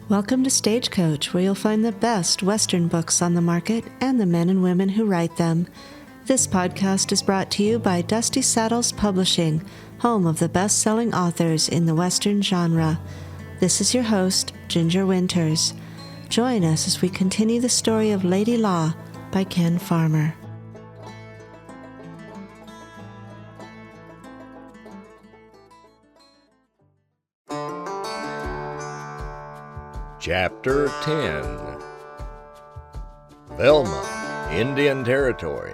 Welcome to Stagecoach, where you'll find the best Western books on the market and the men and women who write them. This podcast is brought to you by Dusty Saddles Publishing, home of the best-selling authors in the Western genre. This is your host, Ginger Winters. Join us as we continue the story of Lady Law by Ken Farmer. Chapter 10. Velma, Indian Territory.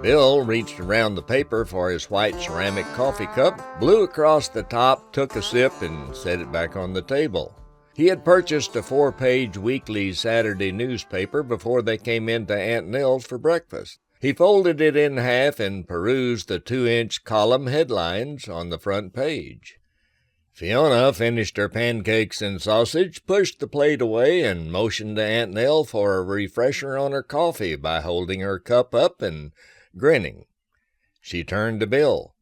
Bill reached around the paper for his white ceramic coffee cup, blew across the top, took a sip, and set it back on the table. He had purchased a 4-page weekly Saturday newspaper before they came into Aunt Nell's for breakfast. He folded it in half and perused the 2-inch column headlines on the front page. Fiona finished her pancakes and sausage, pushed the plate away, and motioned to Aunt Nell for a refresher on her coffee by holding her cup up and grinning. She turned to Bill.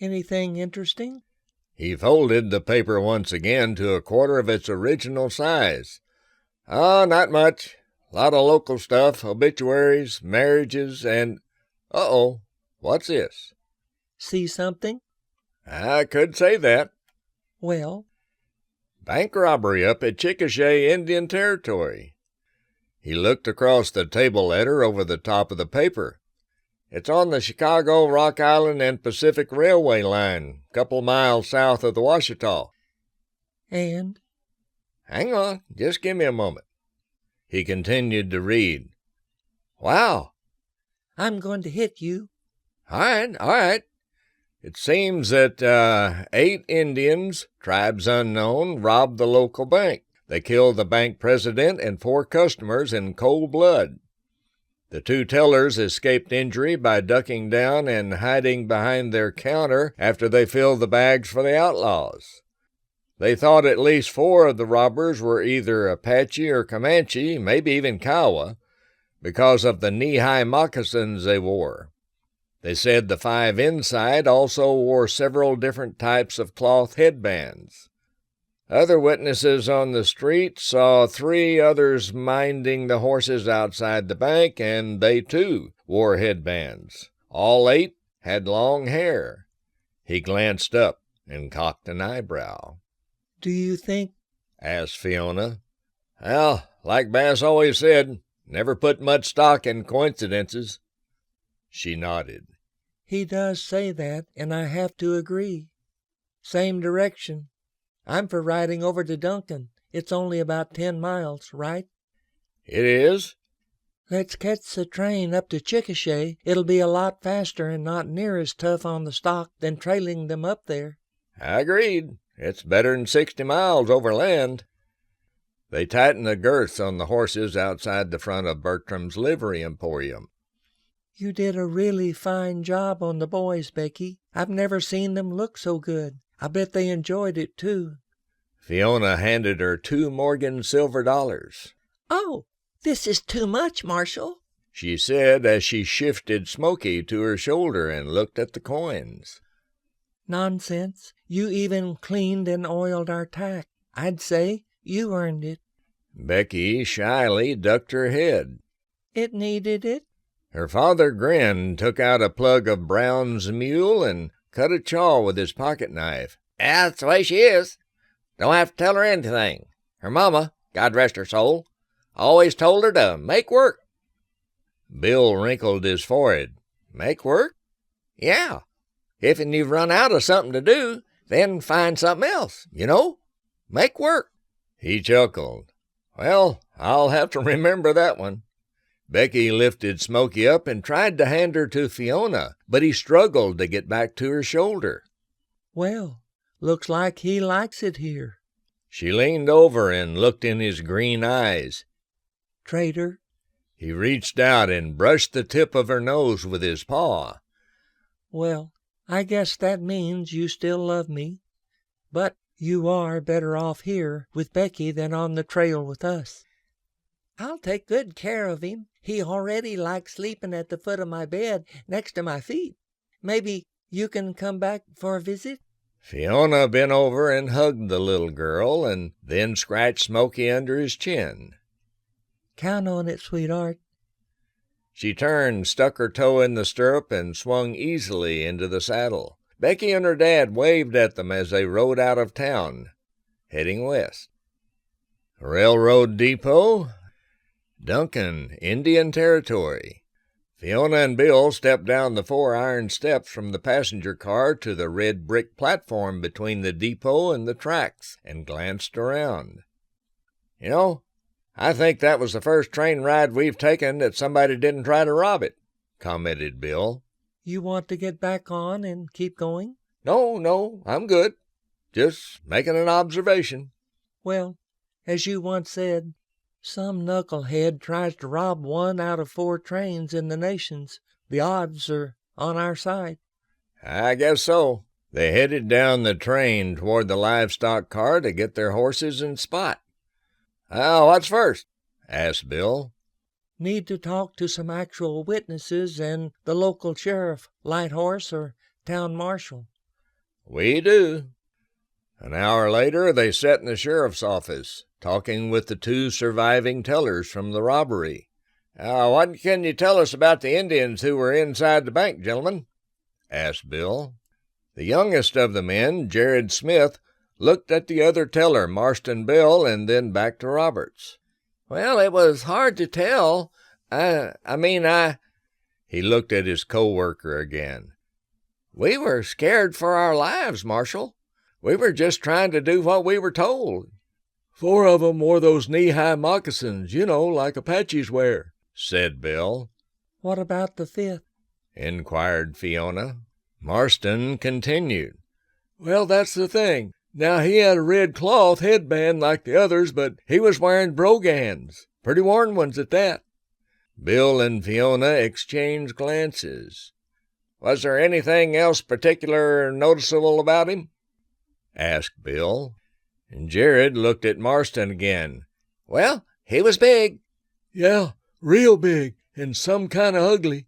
Anything interesting? He folded the paper once again to a quarter of its original size. "Oh, not much. Lot of local stuff, obituaries, marriages, and... Uh-oh, what's this?" See something? "I could say that." Well? "Bank robbery up at Chickasha, Indian Territory." He looked across the table letter over the top of the paper. "It's on the Chicago, Rock Island, and Pacific Railway line, couple miles south of the Wichita." And? "Hang on, just give me a moment." He continued to read. "Wow." I'm going to hit you. All right. It seems that 8 Indians, tribes unknown, robbed the local bank. They killed the bank president and 4 customers in cold blood. The 2 tellers escaped injury by ducking down and hiding behind their counter after they filled the bags for the outlaws. They thought at least 4 of the robbers were either Apache or Comanche, maybe even Kiowa, because of the knee-high moccasins they wore. They said the 5 inside also wore several different types of cloth headbands. Other witnesses on the street saw 3 others minding the horses outside the bank, and they, too, wore headbands. All 8 had long hair. He glanced up and cocked an eyebrow. Do you think? Asked Fiona. "Well, like Bass always said, never put much stock in coincidences." She nodded. He does say that, and I have to agree. Same direction. I'm for riding over to Duncan. It's only about 10 miles, right? "It is." Let's catch the train up to Chickasha. It'll be a lot faster and not near as tough on the stock than trailing them up there. "Agreed. It's better'n 60 miles overland." They tightened the girths on the horses outside the front of Bertram's Livery Emporium. You did a really fine job on the boys, Becky. I've never seen them look so good. I bet they enjoyed it, too. Fiona handed her 2 Morgan silver dollars. "Oh, this is too much, Marshal," she said as she shifted Smoky to her shoulder and looked at the coins. "Nonsense. You even cleaned and oiled our tack. I'd say you earned it." Becky shyly ducked her head. It needed it. Her father grinned, took out a plug of Brown's Mule, and cut a chaw with his pocket knife. "That's the way she is. Don't have to tell her anything. Her mama, God rest her soul, always told her to make work." Bill wrinkled his forehead. "Make work?" "Yeah. If you've run out of something to do, then find something else, you know. Make work." He chuckled. "Well, I'll have to remember that one." Becky lifted Smoky up and tried to hand her to Fiona, but he struggled to get back to her shoulder. Well, looks like he likes it here. She leaned over and looked in his green eyes. Traitor. He reached out and brushed the tip of her nose with his paw. Well, I guess that means you still love me. But you are better off here with Becky than on the trail with us. I'll take good care of him. He already likes sleeping at the foot of my bed next to my feet. Maybe you can come back for a visit? Fiona bent over and hugged the little girl and then scratched Smoky under his chin. Count on it, sweetheart. She turned, stuck her toe in the stirrup, and swung easily into the saddle. Becky and her dad waved at them as they rode out of town, heading west. Railroad depot, Duncan, Indian Territory. Fiona and Bill stepped down the 4 iron steps from the passenger car to the red brick platform between the depot and the tracks and glanced around. "You know, I think that was the first train ride we've taken that somebody didn't try to rob it," commented Bill. You want to get back on and keep going? No, I'm good. Just making an observation." Well, as you once said, some knucklehead tries to rob 1 out of 4 trains in the nations. The odds are on our side. "I guess so." They headed down the train toward the livestock car to get their horses in spot. "What's first?" asked Bill. Need to talk to some actual witnesses and the local sheriff, light horse, or town marshal. "We do." An hour later, they sat in the sheriff's office, talking with the 2 surviving tellers from the robbery. "What can you tell us about the Indians who were inside the bank, gentlemen?" asked Bill. The youngest of the men, Jared Smith, looked at the other teller, Marston Bill, and then back to Roberts. "Well, it was hard to tell. He looked at his co-worker again. "We were scared for our lives, Marshal. We were just trying to do what we were told." "4 of 'em wore those knee-high moccasins, like Apaches wear," said Bill. What about the 5th? inquired Fiona. Marston continued. "Well, that's the thing. Now, he had a red cloth headband like the others, but he was wearing brogans. Pretty worn ones at that." Bill and Fiona exchanged glances. "Was there anything else particular noticeable about him?" asked Bill. And Jared looked at Marston again. "Well, he was big." "Yeah, real big, and some kind of ugly,"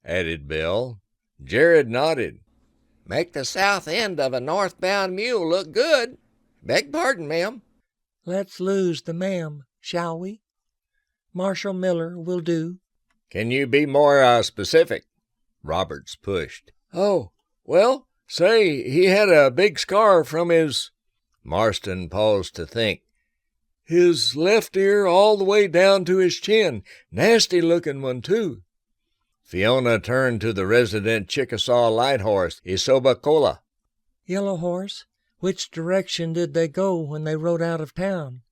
added Bill. Jared nodded. "Make the south end of a northbound mule look good. Beg pardon, ma'am." Let's lose the ma'am, shall we? Marshal Miller will do. "Can you be more specific?" Roberts pushed. Well, say, he had a big scar from his—" Marston paused to think. "his left ear all the way down to his chin. Nasty-looking one, too." Fiona turned to the resident Chickasaw light horse, Isobacola. Yellow Horse, which direction did they go when they rode out of town?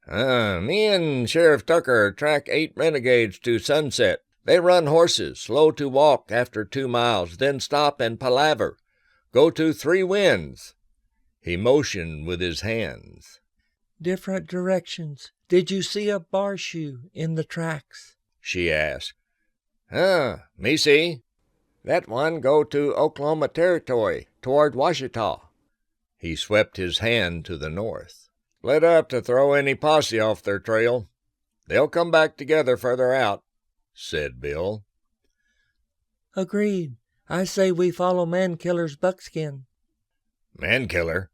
Me and Sheriff Tucker track 8 renegades to Sunset. They run horses, slow to walk after 2 miles, then stop and palaver. Go to 3 Winds. He motioned with his hands. Different directions. Did you see a bar shoe in the tracks? She asked. Me see. That one go to Oklahoma Territory, toward Wichita. He swept his hand to the north. Split up to throw any posse off their trail. They'll come back together further out, said Bill. Agreed. I say we follow Mankiller's buckskin. Mankiller?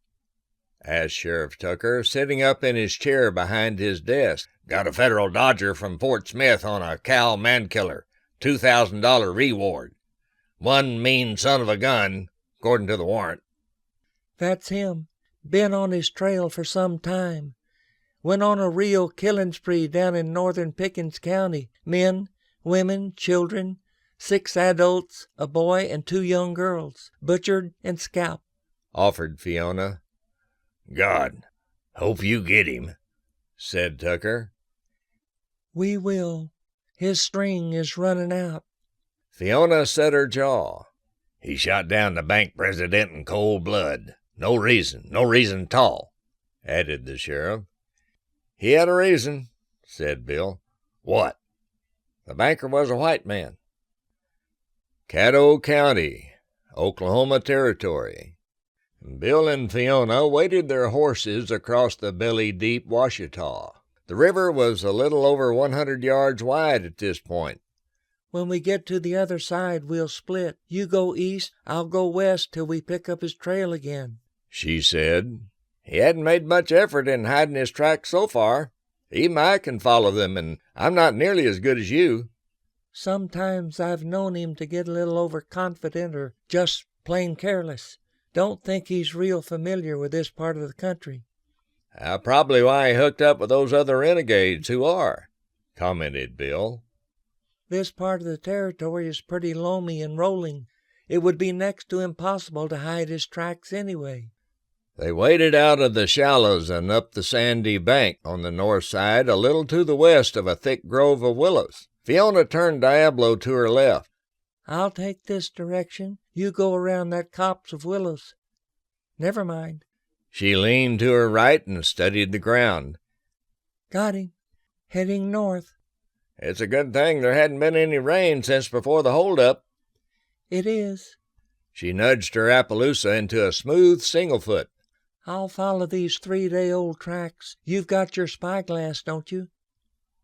Asked Sheriff Tucker, sitting up in his chair behind his desk. Got a federal dodger from Fort Smith on a cow Mankiller. $2,000 reward. One mean son of a gun, according to the warrant. That's him. Been on his trail for some time. Went on a real killing spree down in northern Pickens County. Men, women, children, 6 adults, a boy, and 2 young girls. Butchered and scalped, offered Fiona. God, hope you get him, said Tucker. We will. His string is running out. Fiona set her jaw. He shot down the bank president in cold blood. No reason at all, added the sheriff. He had a reason, said Bill. What? The banker was a white man. Caddo County, Oklahoma Territory. Bill and Fiona waded their horses across the belly-deep Wichita. The river was a little over 100 yards wide at this point. When we get to the other side, we'll split. You go east, I'll go west till we pick up his trail again. she said. "He hadn't made much effort in hiding his tracks so far. Even I can follow them, and I'm not nearly as good as you." Sometimes I've known him to get a little overconfident or just plain careless. Don't think he's real familiar with this part of the country. Probably why he hooked up with those other renegades who are," commented Bill. This part of the territory is pretty loamy and rolling. It would be next to impossible to hide his tracks anyway. They waded out of the shallows and up the sandy bank on the north side, a little to the west of a thick grove of willows. Fiona turned Diablo to her left. "I'll take this direction. You go around that copse of willows. Never mind." She leaned to her right and studied the ground. "Got him. Heading north." "It's a good thing there hadn't been any rain since before the hold-up." "It is." She nudged her Appaloosa into a smooth singlefoot. "I'll follow these 3-day-old tracks. You've got your spyglass, don't you?"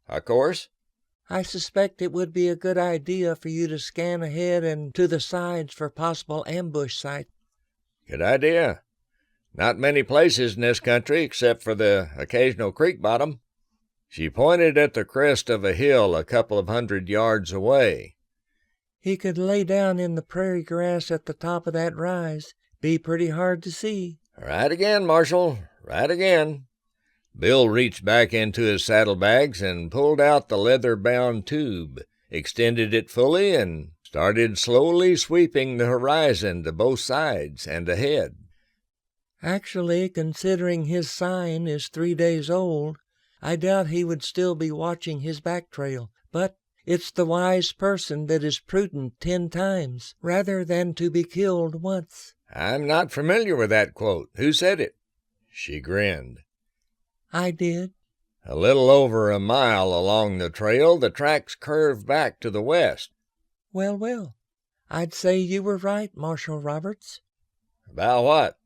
"Of course." "I suspect it would be a good idea for you to scan ahead and to the sides for possible ambush site." "Good idea. Not many places in this country except for the occasional creek bottom." She pointed at the crest of a hill a couple of 100 yards away. "He could lay down in the prairie grass at the top of that rise. Be pretty hard to see." "Right again, Marshal, right again." Bill reached back into his saddlebags and pulled out the leather-bound tube, extended it fully, and started slowly sweeping the horizon to both sides and ahead. Actually, considering his sign is 3 days old, I doubt he would still be watching his back trail. But it's the wise person that is prudent 10 times, rather than to be killed once. "I'm not familiar with that quote. Who said it?" She grinned. "I did." A little over a mile along the trail, the tracks curved back to the west. Well, well, I'd say you were right, Marshal Roberts. "About what?"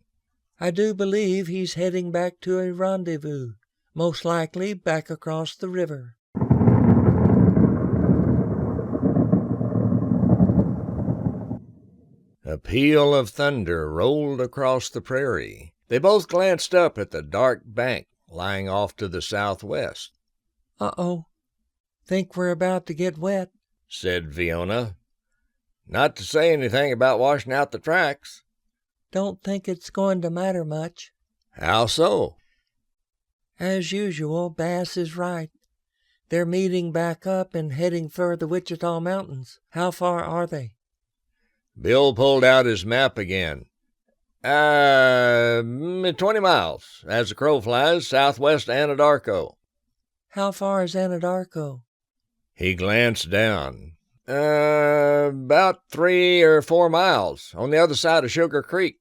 "I do believe he's heading back to a rendezvous, most likely back across the river." A peal of thunder rolled across the prairie. They both glanced up at the dark bank lying off to the southwest. "Uh-oh. Think we're about to get wet," said Fiona. "Not to say anything about washing out the tracks." "Don't think it's going to matter much." "How so?" "As usual, Bass is right. They're meeting back up and heading for the Wichita Mountains. How far are they?" Bill pulled out his map again. 20 miles, as the crow flies, southwest Anadarko." "How far is Anadarko?" He glanced down. About 3 or 4 miles, on the other side of Sugar Creek.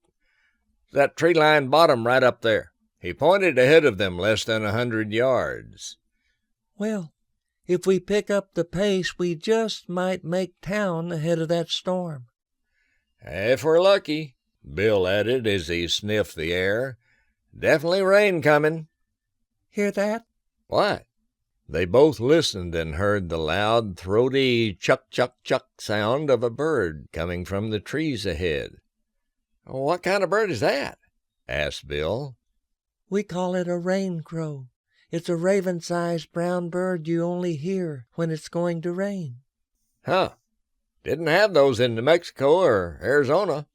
That tree-lined bottom right up there." He pointed ahead of them less than 100 yards. "Well, if we pick up the pace, we just might make town ahead of that storm." "If we're lucky," Bill added as he sniffed the air. "Definitely rain coming." "Hear that?" "What?" They both listened and heard the loud, throaty chuck-chuck-chuck sound of a bird coming from the trees ahead. "What kind of bird is that?" asked Bill. "We call it a rain crow. It's a raven-sized brown bird you only hear when it's going to rain." "Huh. Didn't have those in New Mexico or Arizona."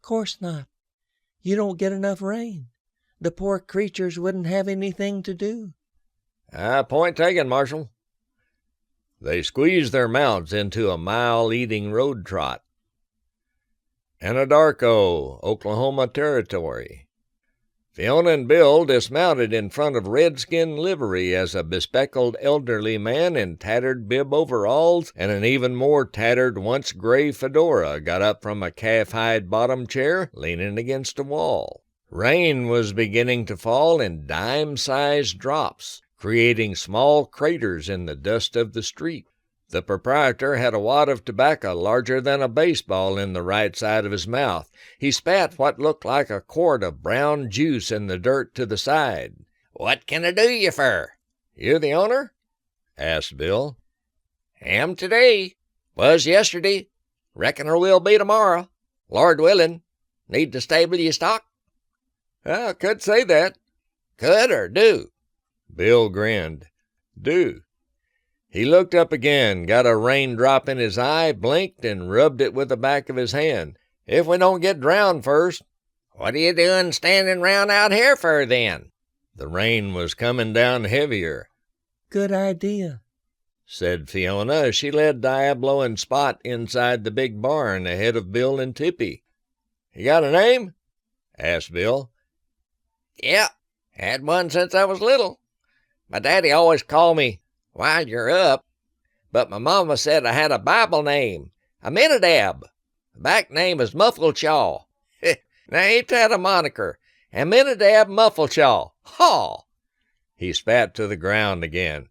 "Course not. You don't get enough rain. The poor creatures wouldn't have anything to do." Point taken, Marshal." They squeezed their mounts into a mile-eating road trot. Anadarko, Oklahoma Territory. Fiona and Bill dismounted in front of redskin livery as a bespectacled elderly man in tattered bib overalls and an even more tattered once-gray fedora got up from a calf-hide bottom chair leaning against a wall. Rain was beginning to fall in dime-sized drops, creating small craters in the dust of the street. The proprietor had a wad of tobacco larger than a baseball in the right side of his mouth. He spat what looked like a quart of brown juice in the dirt to the side. "What can I do you for?" "You the owner?" asked Bill. "Am today. Was yesterday. Reckon I will be tomorrow. Lord willing. Need to stable your stock?" I could say that. Could or do? Bill grinned. Do. He looked up again, got a raindrop in his eye, blinked, and rubbed it with the back of his hand. If we don't get drowned first. What are you doing standing round out here for, then? The rain was coming down heavier. Good idea, said Fiona as she led Diablo and Spot inside the big barn ahead of Bill and Tippy. You got a name? asked Bill. Yep, had one since I was little. My daddy always called me While You're Up, but my mama said I had a Bible name, Aminadab. The back name is Mufflechaw. Now ain't that a moniker? Aminadab Mufflechaw. Haw! He spat to the ground again.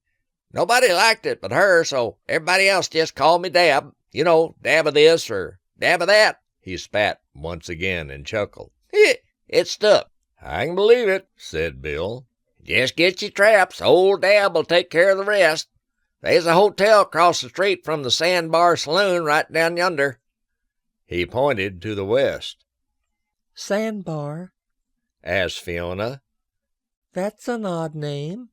Nobody liked it but her, so everybody else just called me Dab. You know, dab of this or dab of that. He spat once again and chuckled. It stuck. I can believe it, said Bill. Just get your traps. Old Dab will take care of the rest. There's a hotel across the street from the Sandbar Saloon right down yonder. He pointed to the west. Sandbar, asked Fiona. That's an odd name.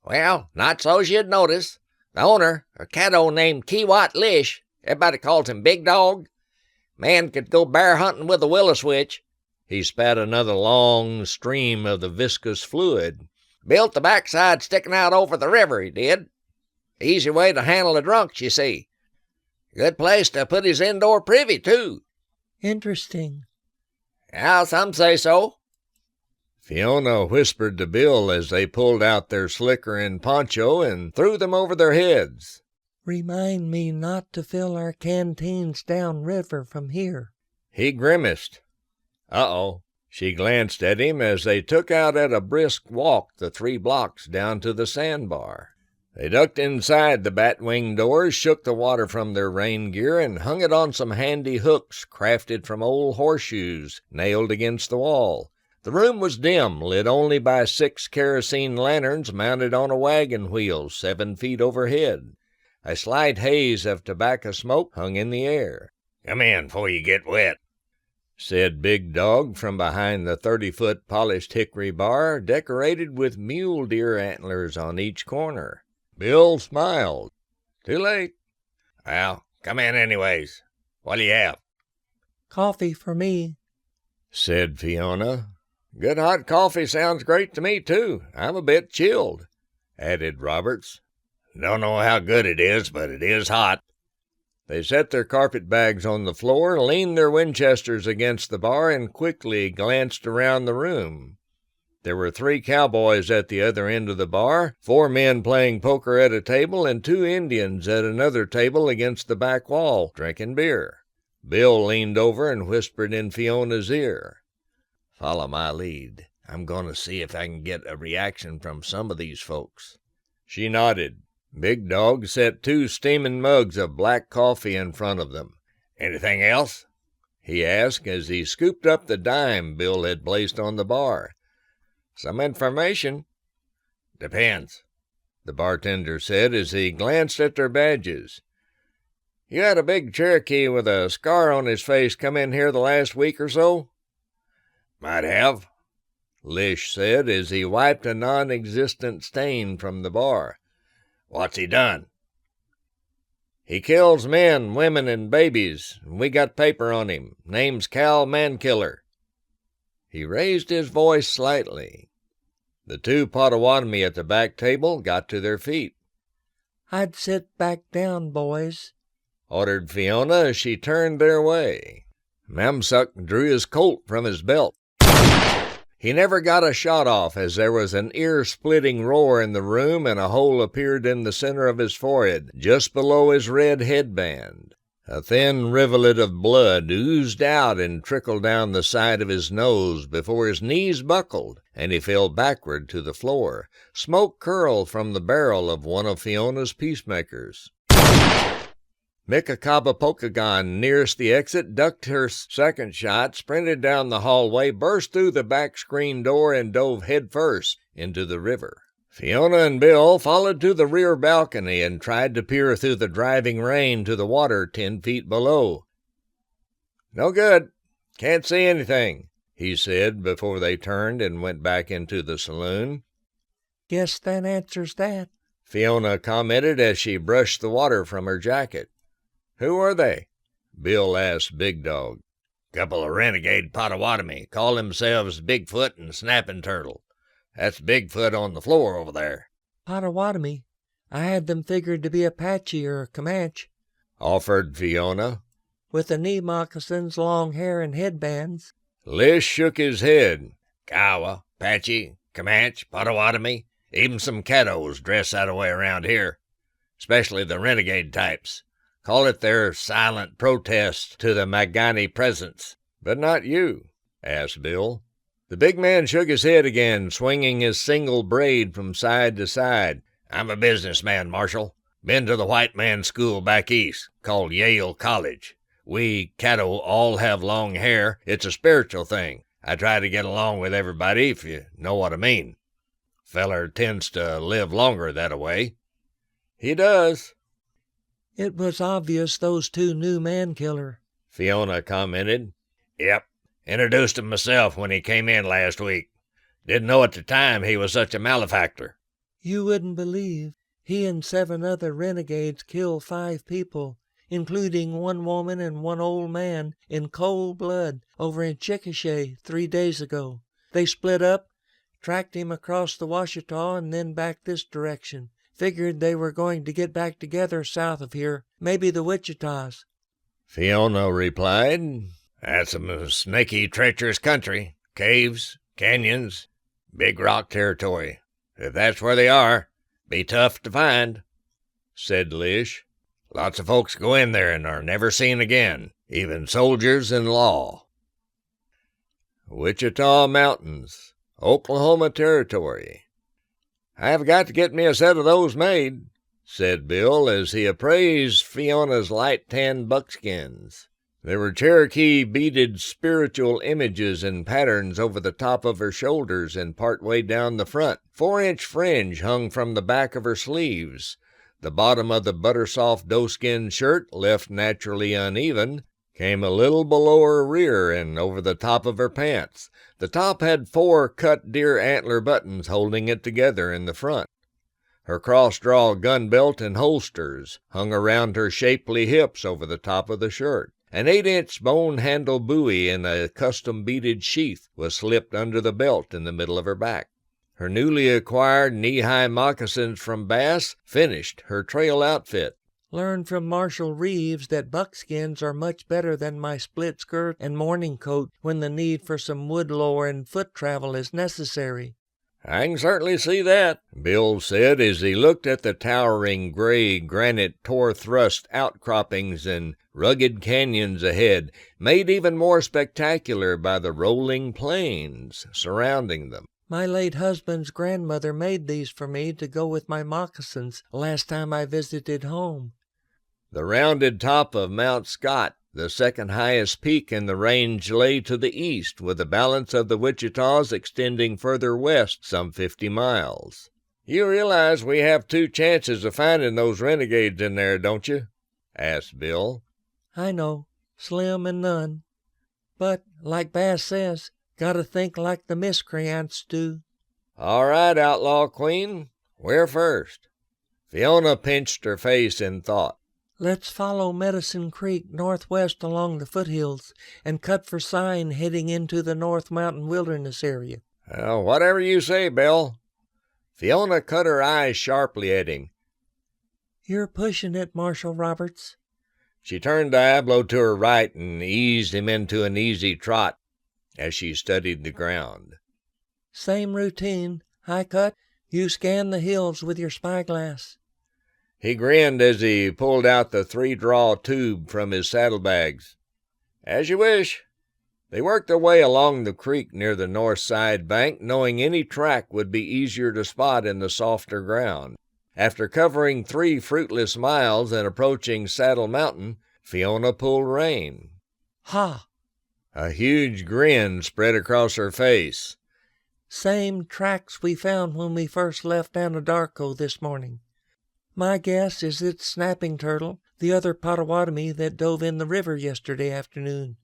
Well, not so's you'd notice. The owner, a caddo named Kiewat Lish, everybody calls him Big Dog. Man could go bear hunting with a willow switch. He spat another long stream of the viscous fluid. Built the backside sticking out over the river, he did. Easy way to handle the drunks, you see. Good place to put his indoor privy, too. Interesting. Yeah, some say so. Fiona whispered to Bill as they pulled out their slicker and poncho and threw them over their heads. Remind me not to fill our canteens downriver from here. He grimaced. Uh-oh. She glanced at him as they took out at a brisk walk the 3 blocks down to the sandbar. They ducked inside the bat-wing doors, shook the water from their rain gear, and hung it on some handy hooks crafted from old horseshoes nailed against the wall. The room was dim, lit only by 6 kerosene lanterns mounted on a wagon wheel 7 feet overhead. A slight haze of tobacco smoke hung in the air. Come in before you get wet, said Big Dog from behind the 30-foot polished hickory bar decorated with mule deer antlers on each corner. Bill smiled. Too late. Well, come in anyways. What'll you have? Coffee for me, said Fiona. Good hot coffee sounds great to me, too. I'm a bit chilled, added Roberts. Don't know how good it is, but it is hot. They set their carpet bags on the floor, leaned their Winchesters against the bar, and quickly glanced around the room. There were 3 cowboys at the other end of the bar, 4 men playing poker at a table, and 2 Indians at another table against the back wall, drinking beer. Bill leaned over and whispered in Fiona's ear. Follow my lead. I'm going to see if I can get a reaction from some of these folks. She nodded. Big Dog set 2 steaming mugs of black coffee in front of them. Anything else? He asked as he scooped up the dime Bill had placed on the bar. Some information. Depends, the bartender said as he glanced at their badges. You had a big Cherokee with a scar on his face come in here the last week or so? Might have, Lish said as he wiped a non-existent stain from the bar. What's he done? He kills men, women, and babies, and we got paper on him. Name's Cal Mankiller. He raised his voice slightly. The 2 Potawatomi at the back table got to their feet. I'd sit back down, boys, ordered Fiona as she turned their way. Mamsuck drew his Colt from his belt. He never got a shot off as there was an ear-splitting roar in the room and a hole appeared in the center of his forehead, just below his red headband. A thin rivulet of blood oozed out and trickled down the side of his nose before his knees buckled, and he fell backward to the floor. Smoke curled from the barrel of one of Fiona's peacemakers. Mikakabapokagon, nearest the exit, ducked her second shot, sprinted down the hallway, burst through the back screen door, and dove headfirst into the river. Fiona and Bill followed to the rear balcony and tried to peer through the driving rain to the water 10 feet below. No good. Can't see anything, he said before they turned and went back into the saloon. Guess that answers that, Fiona commented as she brushed the water from her jacket. Who are they? Bill asked Big Dog. Couple of renegade Potawatomi call themselves Bigfoot and Snapping Turtle. That's Bigfoot on the floor over there. Potawatomi. I had them figured to be Apache or Comanche, offered Fiona. with the knee moccasins, long hair, and headbands. Lish shook his head. Kiowa, Apache, Comanche, Potawatomi, even some Caddos dress that way around here, especially the renegade types. Call it their silent protest to the Magani presence. But not you, asked Bill. The big man shook his head again, swinging his single braid from side to side. I'm a businessman, Marshal. Been to the white man's school back east, called Yale College. We Caddo all have long hair. It's a spiritual thing. I try to get along with everybody, if you know what I mean. Feller tends to live longer that-a-way. He does. It was obvious those two knew Mankiller, Fiona commented. Yep. Introduced him myself when he came in last week. Didn't know at the time he was such a malefactor. You wouldn't believe. He and 7 other renegades killed 5 people, including 1 woman and 1 old man, in cold blood over in Chickasha 3 days ago. They split up, tracked him across the Wichita and then back this direction. Figured they were going to get back together south of here, maybe the Wichitas. Fiona replied. That's a snaky, treacherous country. Caves, canyons, big rock territory. If that's where they are, be tough to find, said Lish. Lots of folks go in there and are never seen again, even soldiers in law. Wichita Mountains, Oklahoma Territory. I've got to get me a set of those made, said Bill as he appraised Fiona's light-tan buckskins. There were Cherokee beaded spiritual images and patterns over the top of her shoulders and part way down the front. 4-inch fringe hung from the back of her sleeves. The bottom of the butter-soft doeskin shirt, left naturally uneven, came a little below her rear and over the top of her pants. The top had 4 cut deer antler buttons holding it together in the front. Her cross-draw gun belt and holsters hung around her shapely hips over the top of the shirt. An 8-inch bone-handle buoy in a custom-beaded sheath was slipped under the belt in the middle of her back. Her newly acquired knee-high moccasins from Bass finished her trail outfit. Learned from Marshal Reeves that buckskins are much better than my split skirt and morning coat when the need for some wood lore and foot travel is necessary. I can certainly see that, Bill said as he looked at the towering gray granite tor-thrust outcroppings and rugged canyons ahead, made even more spectacular by the rolling plains surrounding them. My late husband's grandmother made these for me to go with my moccasins last time I visited home. The rounded top of Mount Scott, the second highest peak in the range, lay to the east, with the balance of the Wichitas extending further west some 50 miles. You realize we have 2 chances of finding those renegades in there, don't you? Asked Bill. I know, slim and none. But, like Bass says, gotta think like the miscreants do. All right, Outlaw Queen. Where first? Fiona pinched her face in thought. Let's follow Medicine Creek northwest along the foothills and cut for sign heading into the North Mountain Wilderness area. Whatever you say, Bill. Fiona cut her eyes sharply at him. You're pushing it, Marshal Roberts. She turned Diablo to her right and eased him into an easy trot as she studied the ground. Same routine. High cut. You scan the hills with your spyglass. He grinned as he pulled out the 3-draw tube from his saddlebags. As you wish. They worked their way along the creek near the north side bank, knowing any track would be easier to spot in the softer ground. After covering 3 fruitless miles and approaching Saddle Mountain, Fiona pulled rein. Ha! A huge grin spread across her face. Same tracks we found when we first left Anadarko this morning. My guess is it's Snapping Turtle, the other Potawatomi that dove in the river yesterday afternoon.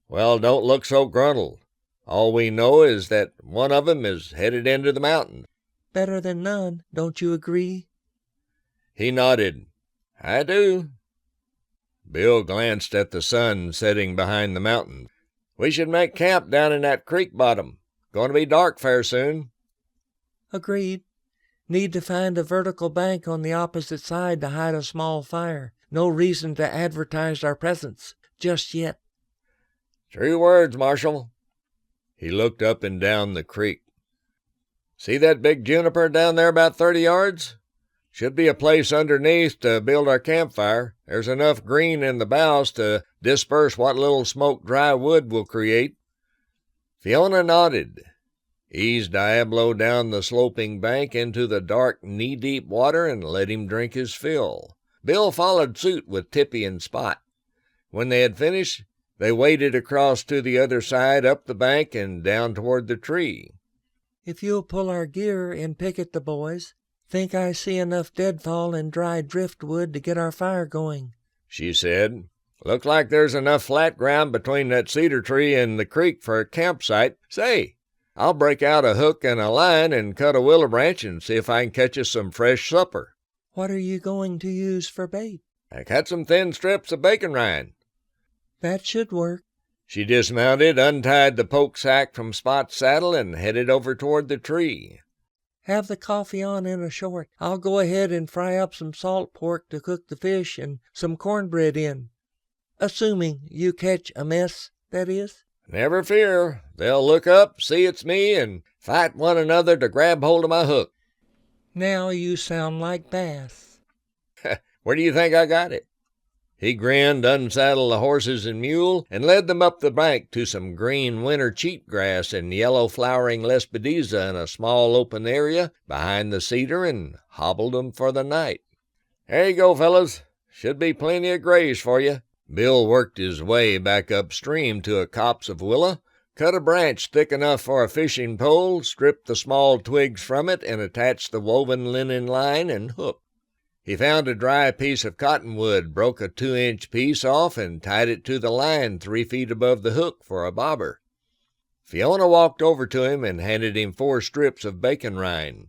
Well, don't look so gruntled. All we know is that one of 'em is headed into the mountains." Better than none, don't you agree? He nodded. "I do." Bill glanced at the sun setting behind the mountains. "We should make camp down in that creek bottom. Going to be dark fair soon." Agreed. Need to find a vertical bank on the opposite side to hide a small fire. No reason to advertise our presence just yet. "True words, Marshal." He looked up and down the creek. "See that big juniper down there about 30 yards? Should be a place underneath to build our campfire. There's enough green in the boughs to disperse what little smoke dry wood will create." Fiona nodded, eased Diablo down the sloping bank into the dark, knee-deep water, and let him drink his fill. Bill followed suit with Tippy and Spot. When they had finished, they waded across to the other side, up the bank, and down toward the tree. If you'll pull our gear and picket the boys, think I see enough deadfall and dry driftwood to get our fire going, she said. "Looks like there's enough flat ground between that cedar tree and the creek for a campsite. Say, I'll break out a hook and a line and cut a willow branch and see if I can catch us some fresh supper." What are you going to use for bait? "I cut some thin strips of bacon rind." That should work. She dismounted, untied the poke sack from Spot's saddle, and headed over toward the tree. Have the coffee on in a short. I'll go ahead and fry up some salt pork to cook the fish and some cornbread in. Assuming you catch a mess, that is. "Never fear. They'll look up, see it's me, and fight one another to grab hold of my hook." Now you sound like Bass. "Where do you think I got it?" He grinned, unsaddled the horses and mule, and led them up the bank to some green winter cheatgrass and yellow flowering lespedeza in a small open area behind the cedar, and hobbled them for the night. "There you go, fellas. Should be plenty of graze for you." Bill worked his way back upstream to a copse of willow, cut a branch thick enough for a fishing pole, stripped the small twigs from it, and attached the woven linen line and hook. He found a dry piece of cottonwood, broke a 2-inch piece off, and tied it to the line 3 feet above the hook for a bobber. Fiona walked over to him and handed him 4 strips of bacon rind.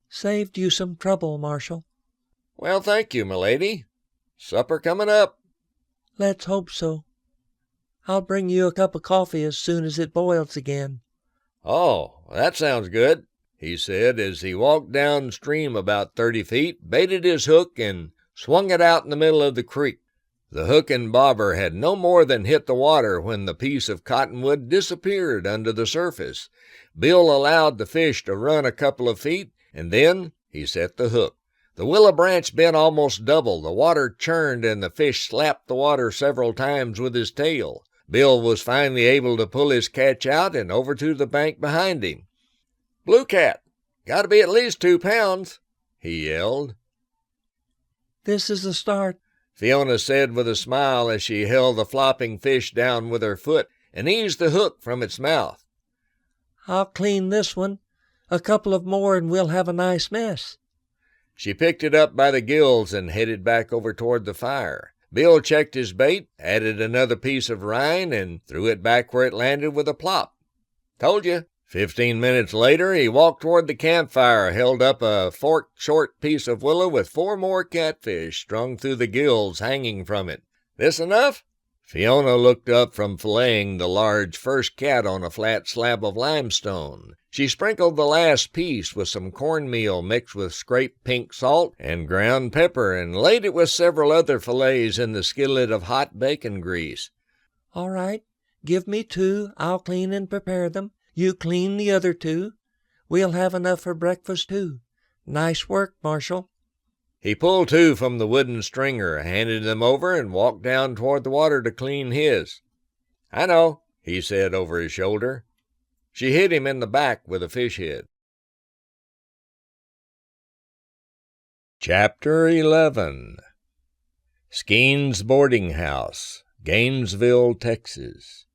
Saved you some trouble, Marshal. "Well, thank you, m'lady. Supper coming up." Let's hope so. I'll bring you a cup of coffee as soon as it boils again. "Oh, that sounds good," he said as he walked downstream about 30 feet, baited his hook, and swung it out in the middle of the creek. The hook and bobber had no more than hit the water when the piece of cottonwood disappeared under the surface. Bill allowed the fish to run a couple of feet, and then he set the hook. The willow branch bent almost double, the water churned, and the fish slapped the water several times with his tail. Bill was finally able to pull his catch out and over to the bank behind him. "Blue cat, got to be at least 2 pounds, he yelled. This is a start, Fiona said with a smile as she held the flopping fish down with her foot and eased the hook from its mouth. I'll clean this one. A couple of more and we'll have a nice mess. She picked it up by the gills and headed back over toward the fire. Bill checked his bait, added another piece of rind, and threw it back where it landed with a plop. "Told you." 15 minutes later, he walked toward the campfire, held up a forked short piece of willow with 4 more catfish strung through the gills hanging from it. "This enough?" Fiona looked up from filleting the large first cat on a flat slab of limestone. She sprinkled the last piece with some cornmeal mixed with scraped pink salt and ground pepper, and laid it with several other fillets in the skillet of hot bacon grease. All right, give me 2. I'll clean and prepare them. You clean the other 2. We'll have enough for breakfast, too. Nice work, Marshal. He pulled 2 from the wooden stringer, handed them over, and walked down toward the water to clean his. "I know," he said over his shoulder. She hit him in the back with a fish head. Chapter 11. Skeen's Boarding House, Gainesville, Texas.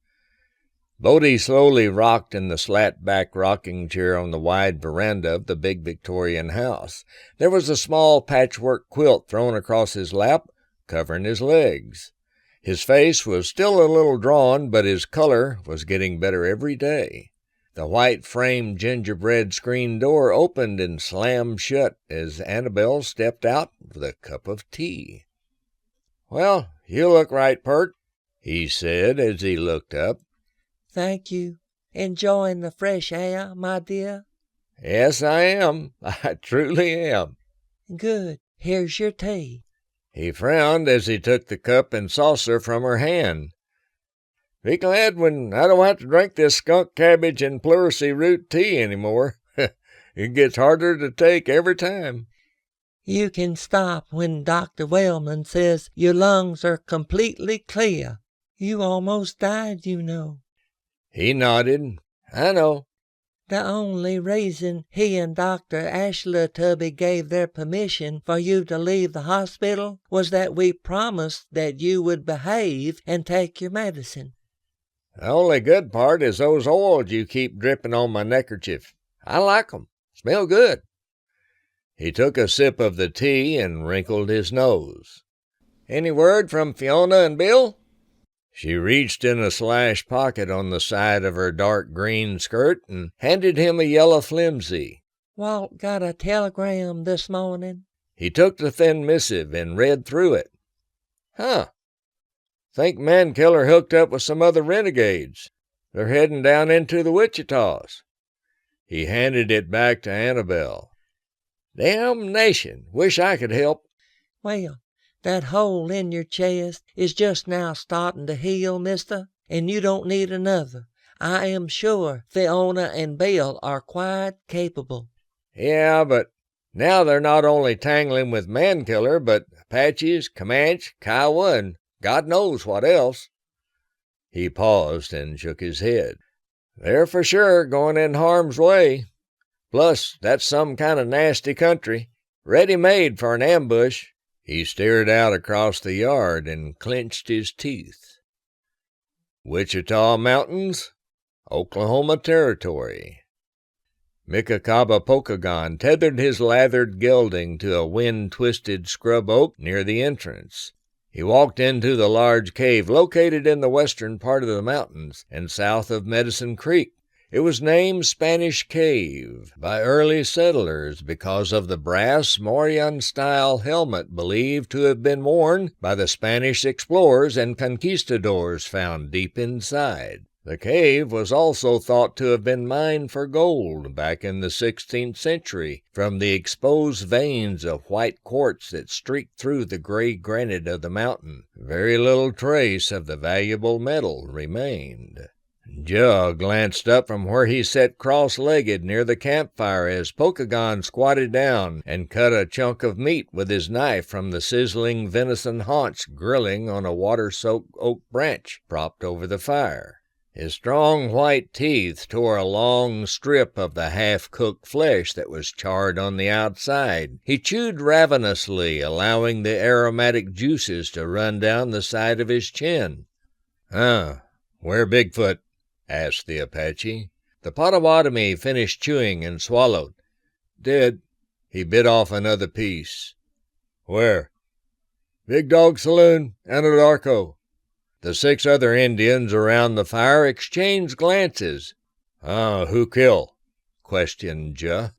Bodie slowly rocked in the slat-back rocking chair on the wide veranda of the big Victorian house. There was a small patchwork quilt thrown across his lap, covering his legs. His face was still a little drawn, but his color was getting better every day. The white-framed gingerbread screen door opened and slammed shut as Annabelle stepped out with a cup of tea. "Well, you look right pert," he said as he looked up. Thank you. Enjoying the fresh air, my dear? "Yes, I am. I truly am." Good. Here's your tea. He frowned as he took the cup and saucer from her hand. "Be glad when I don't have to drink this skunk cabbage and pleurisy root tea any more. It gets harder to take every time." You can stop when Dr. Wellman says your lungs are completely clear. You almost died, you know. He nodded. "I know." The only reason he and Dr. Ashlertubby gave their permission for you to leave the hospital was that we promised that you would behave and take your medicine. The only good part is those oils you keep dripping on my neckerchief. I like 'em. Smell good." He took a sip of the tea and wrinkled his nose. "Any word from Fiona and Bill?" She reached in a slash pocket on the side of her dark green skirt and handed him a yellow flimsy. Walt got a telegram this morning. He took the thin missive and read through it. "Huh. Think Mankiller hooked up with some other renegades. They're heading down into the Wichitas." He handed it back to Annabelle. "Damnation. Wish I could help." Well, that hole in your chest is just now starting to heal, mister, and you don't need another. I am sure Fiona and Bill are quite capable. "Yeah, but now they're not only tangling with Mankiller, but Apaches, Comanche, Kiowa, and God knows what else." He paused and shook his head. "They're for sure going in harm's way. Plus, that's some kind of nasty country, ready-made for an ambush." He stared out across the yard and clenched his teeth. Wichita Mountains, Oklahoma Territory. Mikakaba Pokagon tethered his lathered gelding to a wind-twisted scrub oak near the entrance. He walked into the large cave located in the western part of the mountains and south of Medicine Creek. It was named Spanish Cave by early settlers because of the brass Morion-style helmet believed to have been worn by the Spanish explorers and conquistadors found deep inside. The cave was also thought to have been mined for gold back in the 16th century from the exposed veins of white quartz that streaked through the gray granite of the mountain. Very little trace of the valuable metal remained. Joe glanced up from where he sat cross-legged near the campfire as Pokagon squatted down and cut a chunk of meat with his knife from the sizzling venison haunch grilling on a water-soaked oak branch propped over the fire. His strong white teeth tore a long strip of the half-cooked flesh that was charred on the outside. He chewed ravenously, allowing the aromatic juices to run down the side of his chin. Where Bigfoot?" asked the Apache. The Potawatomi finished chewing and swallowed. "Dead." He bit off another piece. "Where?" "Big Dog Saloon, Anadarko." The 6 other Indians around the fire exchanged glances. Who kill?" questioned Juh.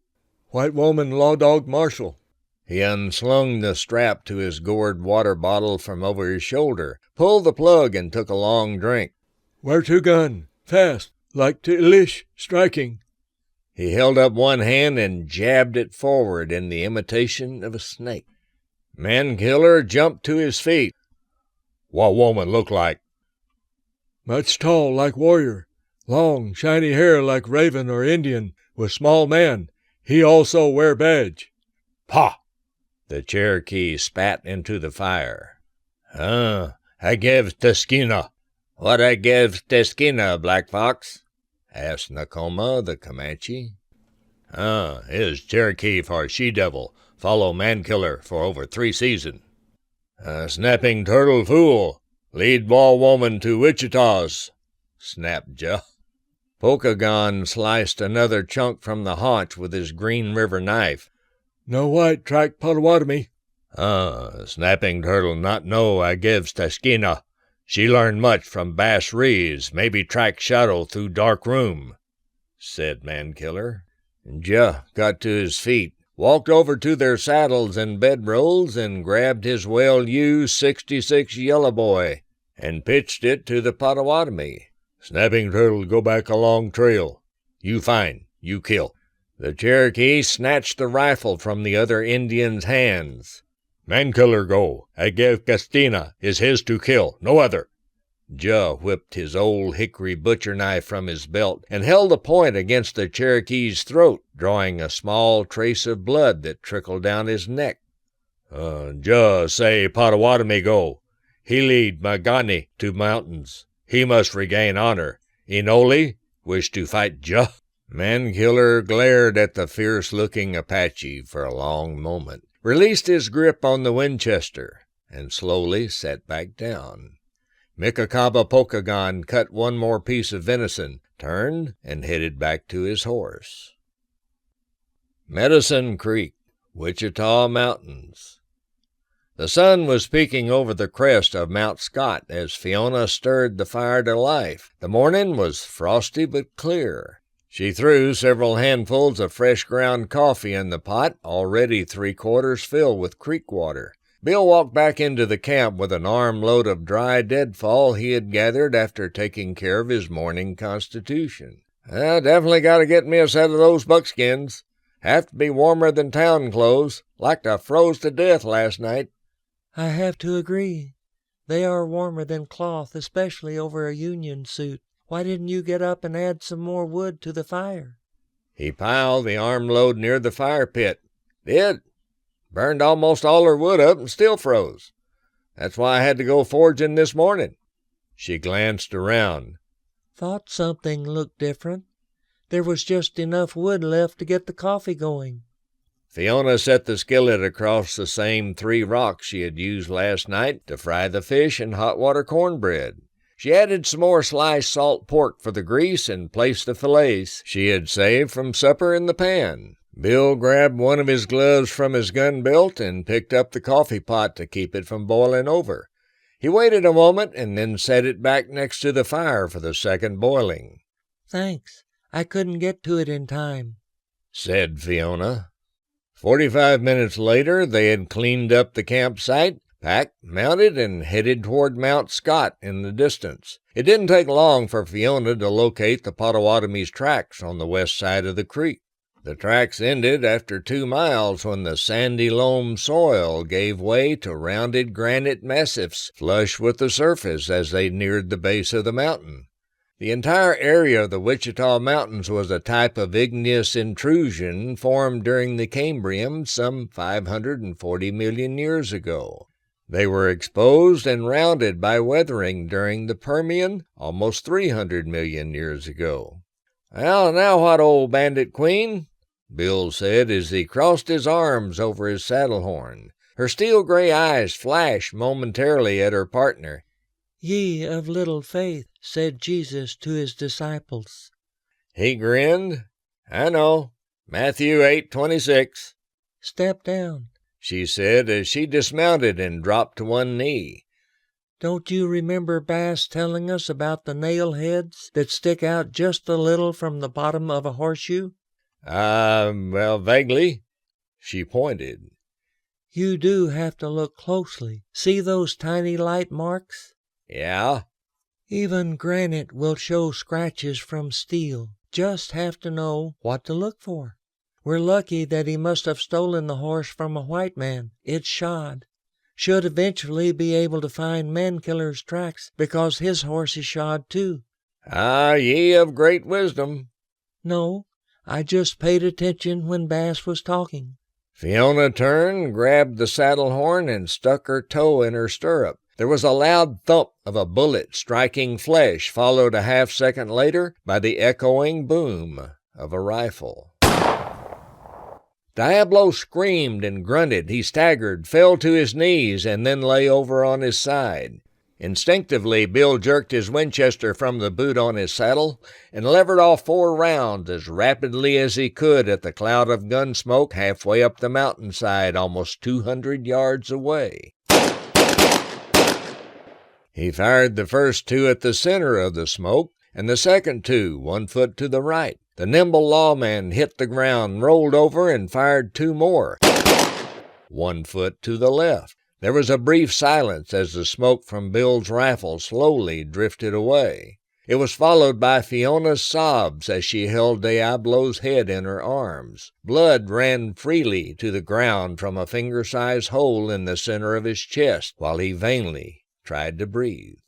"White woman, Law Dog Marshal." He unslung the strap to his gourd water bottle from over his shoulder, pulled the plug, and took a long drink. "Where to gun? Fast, like to Ilish, striking." He held up one hand and jabbed it forward in the imitation of a snake. Mankiller jumped to his feet. "What woman look like?" "Much tall, like warrior. Long, shiny hair like raven or Indian, with small man. He also wear badge." "Pah!" The Cherokee spat into the fire. I give Teskina." "What I give Teskina, Black Fox?" asked Nakoma, the Comanche. Is Cherokee for she-devil, follow Mankiller for over 3 seasons. Snapping turtle fool, lead ball woman to Wichita's," snapped Juh. Pokagon sliced another chunk from the haunch with his Green River knife. "No white track Potawatomi." "Snapping turtle not know I gives Teskina. She learned much from Bass Reeves, maybe track shadow through dark room," said Mankiller. Joe got to his feet, walked over to their saddles and bedrolls, and grabbed his well-used '66 Yellow Boy and pitched it to the Potawatomi. "Snapping Turtle go back a long trail. You find, you kill." The Cherokee snatched the rifle from the other Indian's hands. "Mankiller go. I give Castina is his to kill, no other." Joe whipped his old hickory butcher knife from his belt and held the point against the Cherokee's throat, drawing a small trace of blood that trickled down his neck. Joe say Potawatomi go. He lead Magani to mountains. He must regain honor. Inoli wish to fight Joe." Mankiller glared at the fierce-looking Apache for a long moment, released his grip on the Winchester, and slowly sat back down. Mikakaba Pokagon cut one more piece of venison, turned, and headed back to his horse. Medicine Creek, Wichita Mountains. The sun was peeking over the crest of Mount Scott as Fiona stirred the fire to life. The morning was frosty but clear. She threw several handfuls of fresh ground coffee in the pot, already 3/4 filled with creek water. Bill walked back into the camp with an armload of dry deadfall he had gathered after taking care of his morning constitution. "I definitely got to get me a set of those buckskins. Have to be warmer than town clothes. Like I froze to death last night." I have to agree. They are warmer than cloth, especially over a Union suit. Why didn't you get up and add some more wood to the fire? He piled the armload near the fire pit. "Did. Burned almost all her wood up and still froze. That's why I had to go foraging this morning." She glanced around. Thought something looked different. There was just enough wood left to get the coffee going. Fiona set the skillet across the same 3 rocks she had used last night to fry the fish and hot water cornbread. She added some more sliced salt pork for the grease and placed the fillets she had saved from supper in the pan. Bill grabbed one of his gloves from his gun belt and picked up the coffee pot to keep it from boiling over. He waited a moment and then set it back next to the fire for the second boiling. Thanks. I couldn't get to it in time, said Fiona. 45 minutes later, they had cleaned up the campsite, packed, mounted, and headed toward Mount Scott in the distance. It didn't take long for Fiona to locate the Potawatomi's tracks on the west side of the creek. The tracks ended after 2 miles when the sandy loam soil gave way to rounded granite massifs flush with the surface as they neared the base of the mountain. The entire area of the Wichita Mountains was a type of igneous intrusion formed during the Cambrian some 540 million years ago. They were exposed and rounded by weathering during the Permian almost 300 million years ago. "Well, now what, old bandit queen?" Bill said as he crossed his arms over his saddle horn. Her steel-gray eyes flashed momentarily at her partner. "Ye of little faith," said Jesus to his disciples. He grinned. "I know. Matthew 8:26. "Step down," she said as she dismounted and dropped to one knee. "Don't you remember Bass telling us about the nail heads that stick out just a little from the bottom of a horseshoe?" Well, vaguely." She pointed. "You do have to look closely. See those tiny light marks?" "Yeah." "Even granite will show scratches from steel. Just have to know what to look for. We're lucky that he must have stolen the horse from a white man. It's shod. Should eventually be able to find Mankiller's tracks because his horse is shod too." Ye of great wisdom." "No, I just paid attention when Bass was talking." Fiona turned, grabbed the saddle horn, and stuck her toe in her stirrup. There was a loud thump of a bullet striking flesh, followed a half-second later by the echoing boom of a rifle. Diablo screamed and grunted. He staggered, fell to his knees, and then lay over on his side. Instinctively, Bill jerked his Winchester from the boot on his saddle and levered off 4 rounds as rapidly as he could at the cloud of gun smoke halfway up the mountainside, almost 200 yards away. He fired the first two at the center of the smoke, and the second two 1 foot to the right. The nimble lawman hit the ground, rolled over, and fired 2 more, 1 foot to the left. There was a brief silence as the smoke from Bill's rifle slowly drifted away. It was followed by Fiona's sobs as she held Diablo's head in her arms. Blood ran freely to the ground from a finger-sized hole in the center of his chest while he vainly tried to breathe.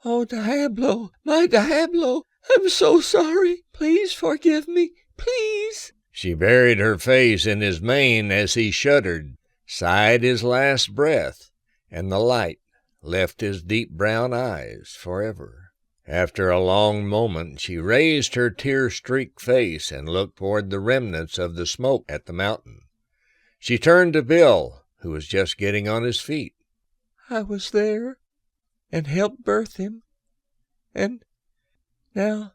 "Oh, Diablo, my Diablo, I'm so sorry. Please forgive me, please." She buried her face in his mane as he shuddered, sighed his last breath, and the light left his deep brown eyes forever. After a long moment, she raised her tear-streaked face and looked toward the remnants of the smoke at the mountain. She turned to Bill, who was just getting on his feet. "I was there and helped birth him. And now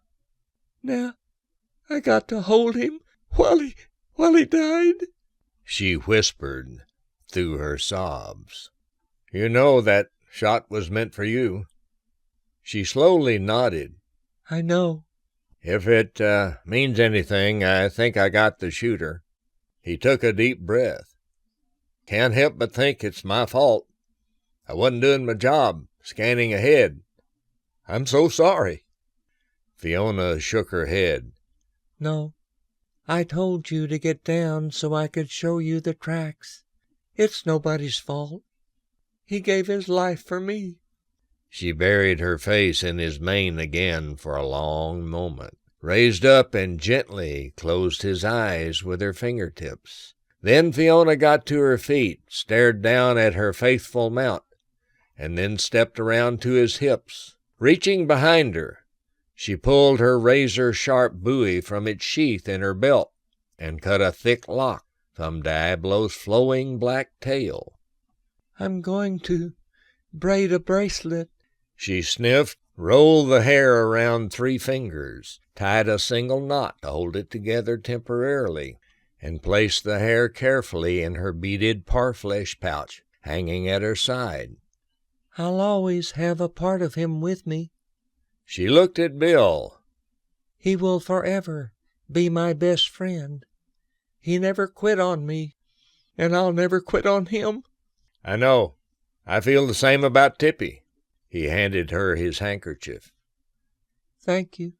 I got to hold him while he died," she whispered through her sobs. "You know that shot was meant for you." She slowly nodded. "I know." "If it means anything, I think I got the shooter." He took a deep breath. "Can't help but think it's my fault. I wasn't doing my job, scanning ahead. I'm so sorry." Fiona shook her head. "No, I told you to get down so I could show you the tracks. It's nobody's fault. He gave his life for me." She buried her face in his mane again for a long moment, raised up and gently closed his eyes with her fingertips. Then Fiona got to her feet, stared down at her faithful mount, and then stepped around to his hips. Reaching behind her, she pulled her razor-sharp bowie from its sheath in her belt and cut a thick lock from Diablo's flowing black tail. "I'm going to braid a bracelet." She sniffed, rolled the hair around 3 fingers, tied a single knot to hold it together temporarily, and placed the hair carefully in her beaded parfleche pouch hanging at her side. "I'll always have a part of him with me. She looked at Bill. He will forever be my best friend. He never quit on me, and I'll never quit on him." "I know. I feel the same about Tippy." He handed her his handkerchief. "Thank you."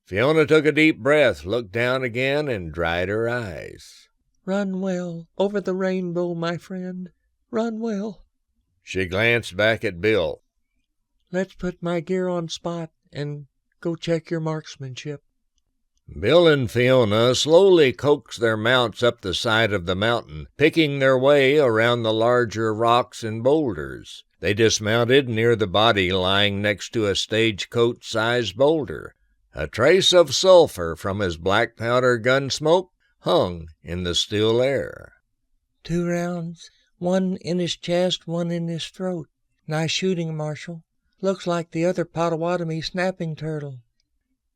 Fiona took a deep breath, looked down again, and dried her eyes. "Run well over the rainbow, my friend. Run well." She glanced back at Bill. "Let's put my gear on spot and go check your marksmanship." Bill and Fiona slowly coaxed their mounts up the side of the mountain, picking their way around the larger rocks and boulders. They dismounted near the body lying next to a stagecoach-sized boulder. A trace of sulfur from his black powder gun smoke hung in the still air. 2 rounds, 1 in his chest, 1 in his throat. Nice shooting, Marshal. Looks like the other Potawatomi snapping turtle."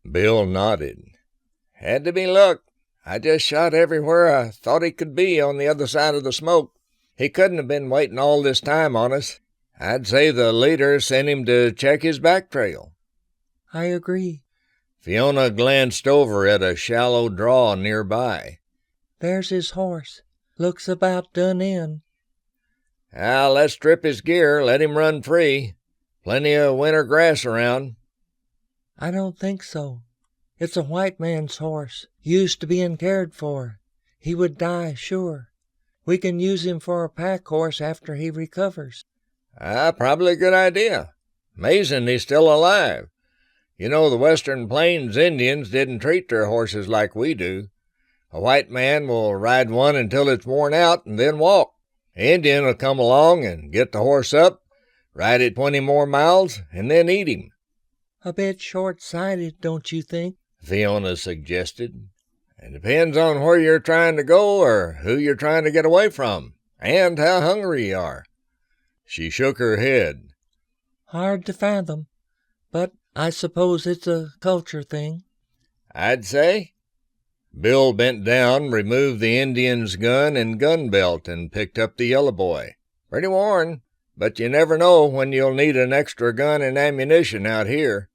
Bill nodded. "Had to be luck. I just shot everywhere I thought he could be on the other side of the smoke. He couldn't have been waiting all this time on us. I'd say the leader sent him to check his back trail." "I agree." Fiona glanced over at a shallow draw nearby. "There's his horse. Looks about done in." Let's strip his gear, let him run free. Plenty of winter grass around." "I don't think so. It's a white man's horse, used to being cared for. He would die, sure. We can use him for a pack horse after he recovers." Probably a good idea. Amazing he's still alive. You know, the Western Plains Indians didn't treat their horses like we do. A white man will ride one until it's worn out and then walk. The Indian will come along and get the horse up, ride it 20 more miles, and then eat him." "A bit short-sighted, don't you think?" Fiona suggested. "It depends on where you're trying to go or who you're trying to get away from, and how hungry you are." She shook her head. "Hard to fathom, but I suppose it's a culture thing." "I'd say." Bill bent down, removed the Indian's gun and gun belt, and picked up the yellow boy. "Pretty worn. but you never know when you'll need an extra gun and ammunition out here."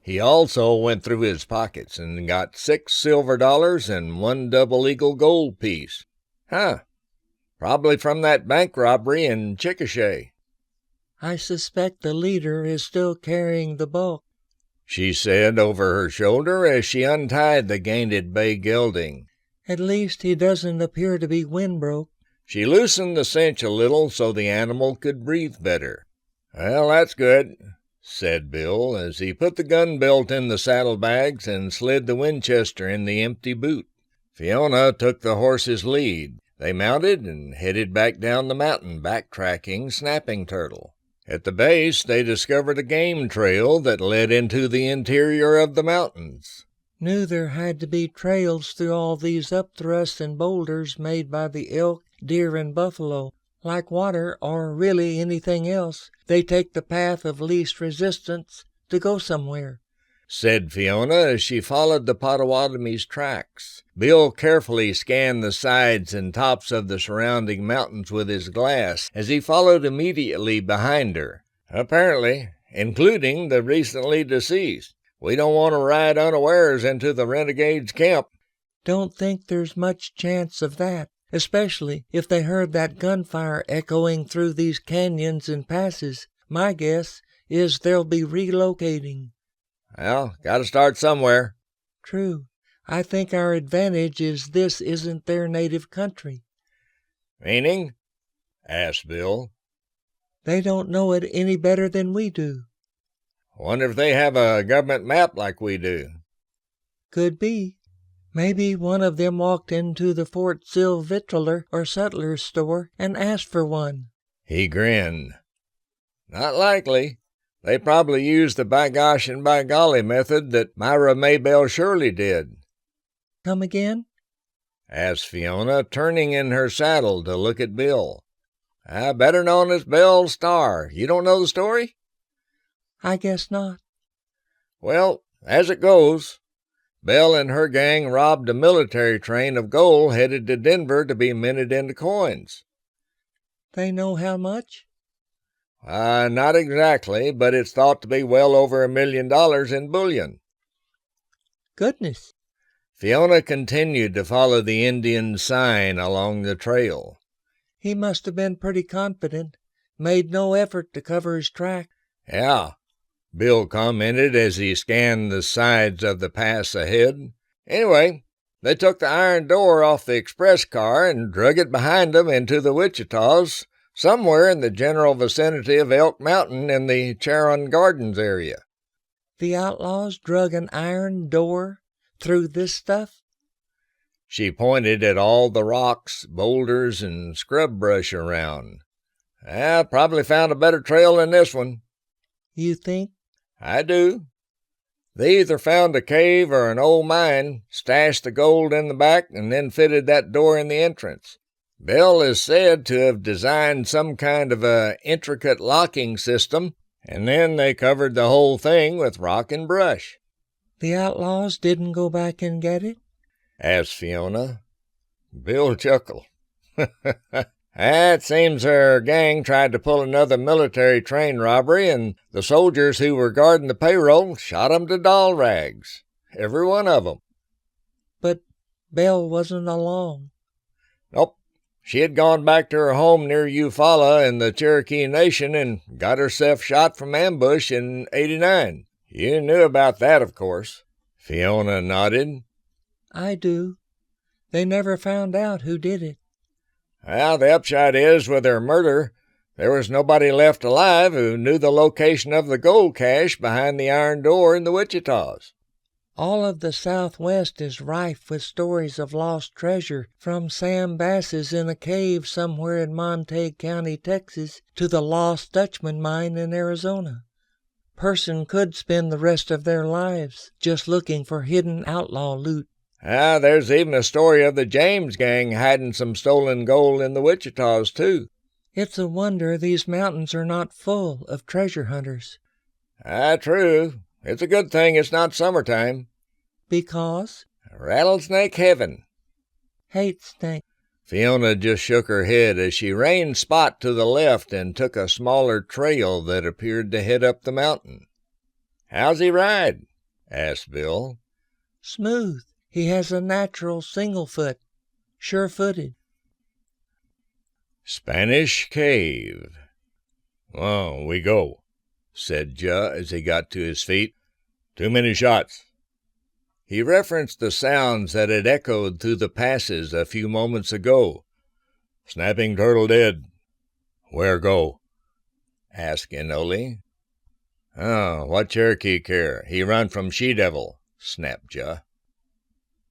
He also went through his pockets and got $6 silver and 1 double eagle gold piece. "Huh. Probably from that bank robbery in Chickasha." "I suspect the leader is still carrying the bulk," she said over her shoulder as she untied the gainted bay gelding. "At least he doesn't appear to be wind-broke." She loosened the cinch a little so the animal could breathe better. "Well, that's good," said Bill, as he put the gun belt in the saddlebags and slid the Winchester in the empty boot. Fiona took the horse's lead. They mounted and headed back down the mountain, backtracking Snapping Turtle. At the base, they discovered a game trail that led into the interior of the mountains. "Knew there had to be trails through all these upthrusts and boulders made by the elk, deer, and buffalo. Like water, or really anything else, they take the path of least resistance to go somewhere," said Fiona as she followed the Potawatomi's tracks. Bill carefully scanned the sides and tops of the surrounding mountains with his glass as he followed immediately behind her. "Apparently, including the recently deceased. We don't want to ride unawares into the renegade's camp." "Don't think there's much chance of that, especially if they heard that gunfire echoing through these canyons and passes. My guess is they'll be relocating." "Well, gotta start somewhere." "True. I think our advantage is this isn't their native country." "Meaning?" asked Bill. "They don't know it any better than we do." "Wonder if they have a government map like we do." "Could be. Maybe one of them walked into the Fort Sill Victualler or Sutler's store and asked for one." He grinned. "Not likely. They probably used the by gosh and by golly method that Myra Maybelle Shirley did." "Come again?" asked Fiona, turning in her saddle to look at Bill. "Better known as Belle Starr. You don't know the story?" "I guess not." "Well, as it goes, Belle and her gang robbed a military train of gold headed to Denver to be minted into coins." "They know how much?" Not exactly, but it's thought to be well over $1 million in bullion." "Goodness." Fiona continued to follow the Indian sign along the trail. "He must have been pretty confident. Made no effort to cover his track." "Yeah," Bill commented as he scanned the sides of the pass ahead. "Anyway, they took the iron door off the express car and drug it behind them into the Wichitas, somewhere in the general vicinity of Elk Mountain in the Charon Gardens area." "The outlaws drug an iron door through this stuff?" She pointed at all the rocks, boulders, and scrub brush around. "Probably found a better trail than this one." "You think?" "I do. They either found a cave or an old mine, stashed the gold in the back, and then fitted that door in the entrance. Bell is said to have designed some kind of a intricate locking system, and then they covered the whole thing with rock and brush." "The outlaws didn't go back and get it?" asked Fiona. Bill chuckled. "It seems her gang tried to pull another military train robbery, and the soldiers who were guarding the payroll shot 'em to doll rags. Every one of 'em." "But Belle wasn't along." "Nope. She had gone back to her home near Eufaula in the Cherokee Nation and got herself shot from ambush in '89. You knew about that, of course." Fiona nodded. "I do. They never found out who did it." "Well, the upshot is, with her murder, there was nobody left alive who knew the location of the gold cache behind the iron door in the Wichitas." "All of the Southwest is rife with stories of lost treasure, from Sam Bass's in a cave somewhere in Montague County, Texas, to the Lost Dutchman mine in Arizona. Person could spend the rest of their lives just looking for hidden outlaw loot." There's even a story of the James gang hiding some stolen gold in the Wichitas, too." "It's a wonder these mountains are not full of treasure hunters." True. It's a good thing it's not summertime." "Because?" "Rattlesnake heaven." "Hate snake." Fiona just shook her head as she reined Spot to the left and took a smaller trail that appeared to head up the mountain. "How's he ride?" asked Bill. Smooth. He has a natural single foot. Sure-footed. Spanish Cave. "Oh, we go," said Juh as he got to his feet. "Too many shots." He referenced the sounds that had echoed through the passes a few moments ago. "Snapping turtle dead." "Where go?" asked Inoli. "Oh, what Cherokee care? He run from she-devil," snapped Juh.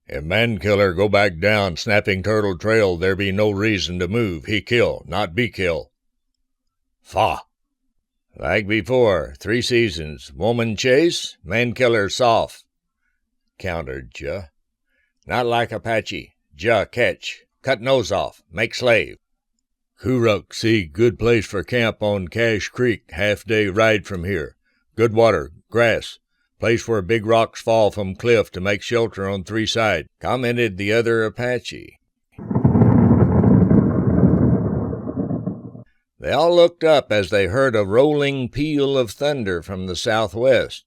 "If Mankiller go back down Snapping Turtle Trail, there be no reason to move. He kill, not be kill." "Faugh." "Like before, 3 seasons. Woman chase, Mankiller soft," countered Juh. "Not like Apache. Juh catch, cut nose off, make slave." "Kuruk see good place for camp on Cache Creek, half-day ride from here. Good water, grass, place where big rocks fall from cliff to make shelter on 3 sides," commented the other Apache. They all looked up as they heard a rolling peal of thunder from the southwest.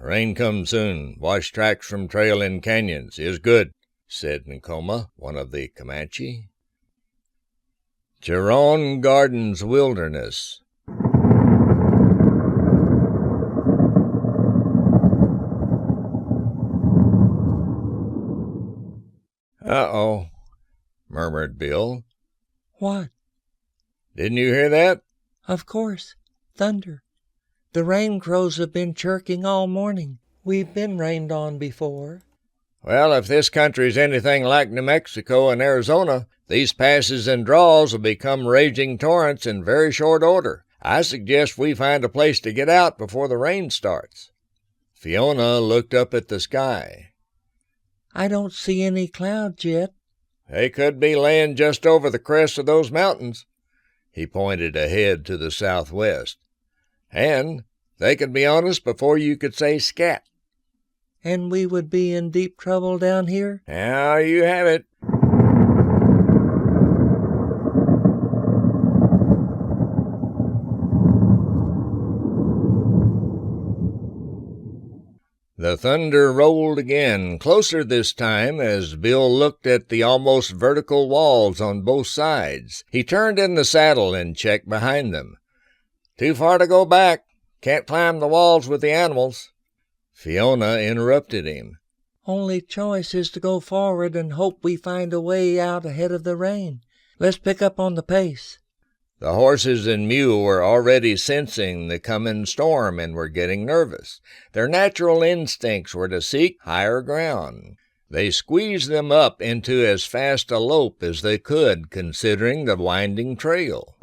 Rain come soon. Wash tracks from trail in canyons. Is good," said Ncoma, one of the Comanche. Geron Gardens Wilderness. "Uh-oh," murmured Bill. What? "Didn't you hear that?" Of course. Thunder. The rain crows have been chirking all morning. We've been rained on before. "Well, if this country's anything like New Mexico and Arizona, these passes and draws will become raging torrents in very short order. I suggest we find a place to get out before the rain starts." Fiona looked up at the sky. I don't see any clouds yet. "They could be laying just over the crest of those mountains." He pointed ahead to the southwest. "And they could be on us before you could say scat." And we would be in deep trouble down here? "Now you have it." The thunder rolled again, closer this time as Bill looked at the almost vertical walls on both sides. He turned in the saddle and checked behind them. "Too far to go back. Can't climb the walls with the animals." Fiona interrupted him. Only choice is to go forward and hope we find a way out ahead of the rain. Let's pick up on the pace. The horses and mule were already sensing the coming storm and were getting nervous. Their natural instincts were to seek higher ground. They squeezed them up into as fast a lope as they could, considering the winding trail.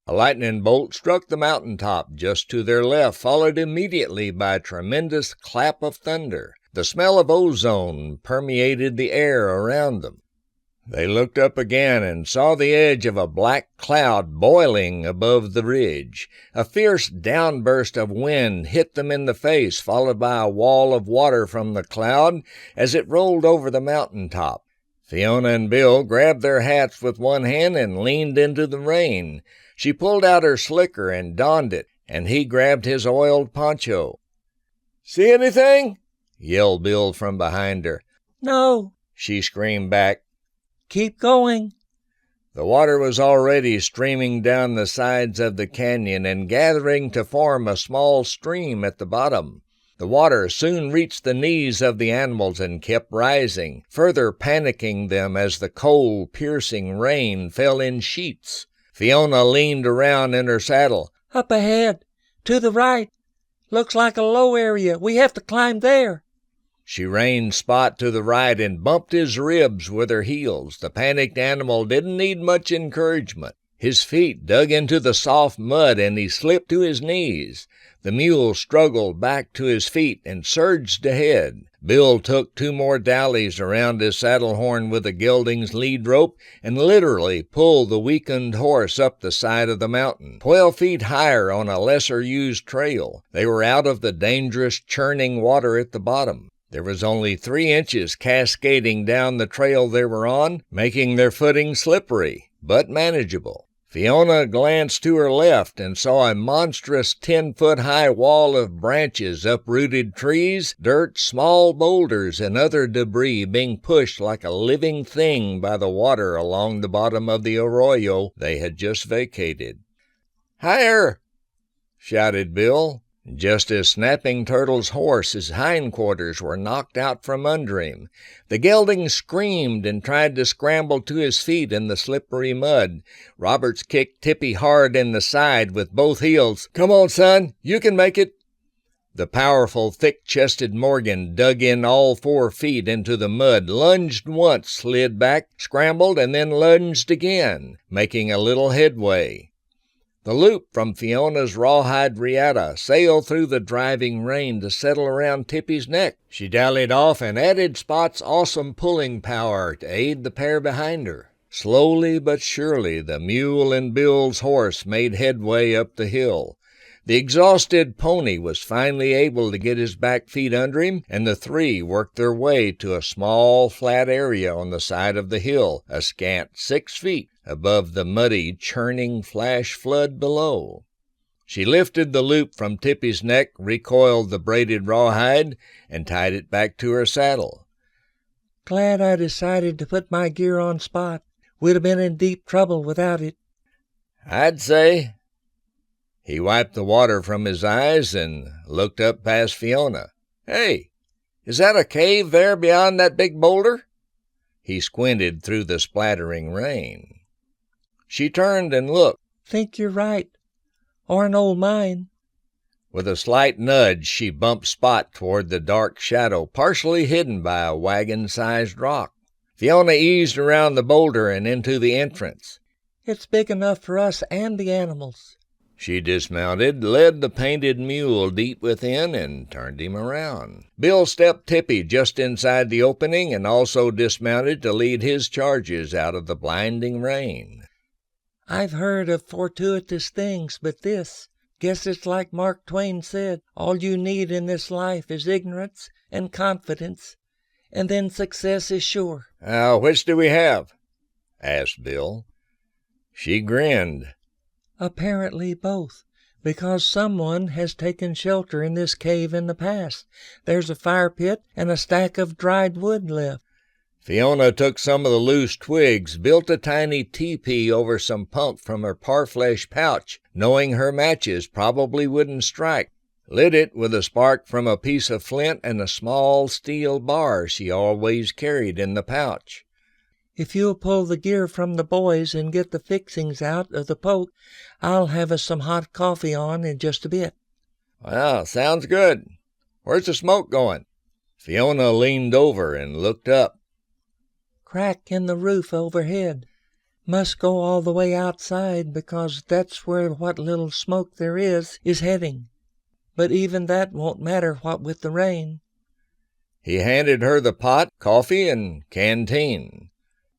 A lightning bolt struck the mountaintop just to their left, followed immediately by a tremendous clap of thunder. The smell of ozone permeated the air around them. They looked up again and saw the edge of a black cloud boiling above the ridge. A fierce downburst of wind hit them in the face, followed by a wall of water from the cloud as it rolled over the mountaintop. Fiona and Bill grabbed their hats with one hand and leaned into the rain. She pulled out her slicker and donned it, and he grabbed his oiled poncho. "See anything?" yelled Bill from behind her. No. She screamed back. Keep going. The water was already streaming down the sides of the canyon and gathering to form a small stream at the bottom. The water soon reached the knees of the animals and kept rising, further panicking them as the cold, piercing rain fell in sheets. Fiona leaned around in her saddle. Up ahead. To the right. Looks like a low area. We have to climb there. She reined Spot to the right and bumped his ribs with her heels. The panicked animal didn't need much encouragement. His feet dug into the soft mud and he slipped to his knees. The mule struggled back to his feet and surged ahead. Bill took 2 more dallies around his saddle horn with the gelding's lead rope and literally pulled the weakened horse up the side of the mountain, 12 feet higher on a lesser-used trail. They were out of the dangerous churning water at the bottom. There was only 3 inches cascading down the trail they were on, making their footing slippery, but manageable. Fiona glanced to her left and saw a monstrous 10-foot-high wall of branches, uprooted trees, dirt, small boulders, and other debris being pushed like a living thing by the water along the bottom of the arroyo they had just vacated. "Higher!" shouted Bill. Just as Snapping Turtle's horse's hindquarters were knocked out from under him, the gelding screamed and tried to scramble to his feet in the slippery mud. Roberts kicked Tippy hard in the side with both heels. "Come on, son, you can make it." The powerful, thick-chested Morgan dug in all 4 feet into the mud, lunged once, slid back, scrambled, and then lunged again, making a little headway. The loop from Fiona's rawhide riata sailed through the driving rain to settle around Tippy's neck. She dallied off and added Spot's awesome pulling power to aid the pair behind her. Slowly but surely, the mule and Bill's horse made headway up the hill. The exhausted pony was finally able to get his back feet under him, and the 3 worked their way to a small, flat area on the side of the hill, a scant 6 feet above the muddy, churning flash flood below. She lifted the loop from Tippy's neck, recoiled the braided rawhide, and tied it back to her saddle. "Glad I decided to put my gear on Spot. We'd have been in deep trouble without it." "I'd say." He wiped the water from his eyes and looked up past Fiona. "Hey, is that a cave there beyond that big boulder?" He squinted through the splattering rain. She turned and looked. "Think you're right. Or an old mine." With a slight nudge, she bumped Spot toward the dark shadow, partially hidden by a wagon-sized rock. Fiona eased around the boulder and into the entrance. "It's big enough for us and the animals." She dismounted, led the painted mule deep within, and turned him around. Bill stepped Tippy just inside the opening and also dismounted to lead his charges out of the blinding rain. "I've heard of fortuitous things, but this, guess it's like Mark Twain said, all you need in this life is ignorance and confidence, and then success is sure." Which do we have?" asked Bill. She grinned. "Apparently both, because someone has taken shelter in this cave in the past. There's a fire pit and a stack of dried wood left." Fiona took some of the loose twigs, built a tiny teepee over some punk from her parfleche pouch, knowing her matches probably wouldn't strike, lit it with a spark from a piece of flint and a small steel bar she always carried in the pouch. "If you'll pull the gear from the boys and get the fixings out of the poke, I'll have us some hot coffee on in just a bit." "Well, sounds good. Where's the smoke going?" Fiona leaned over and looked up. "Crack in the roof overhead. Must go all the way outside because that's where what little smoke there is heading. But even that won't matter what with the rain." He handed her the pot, coffee, and canteen.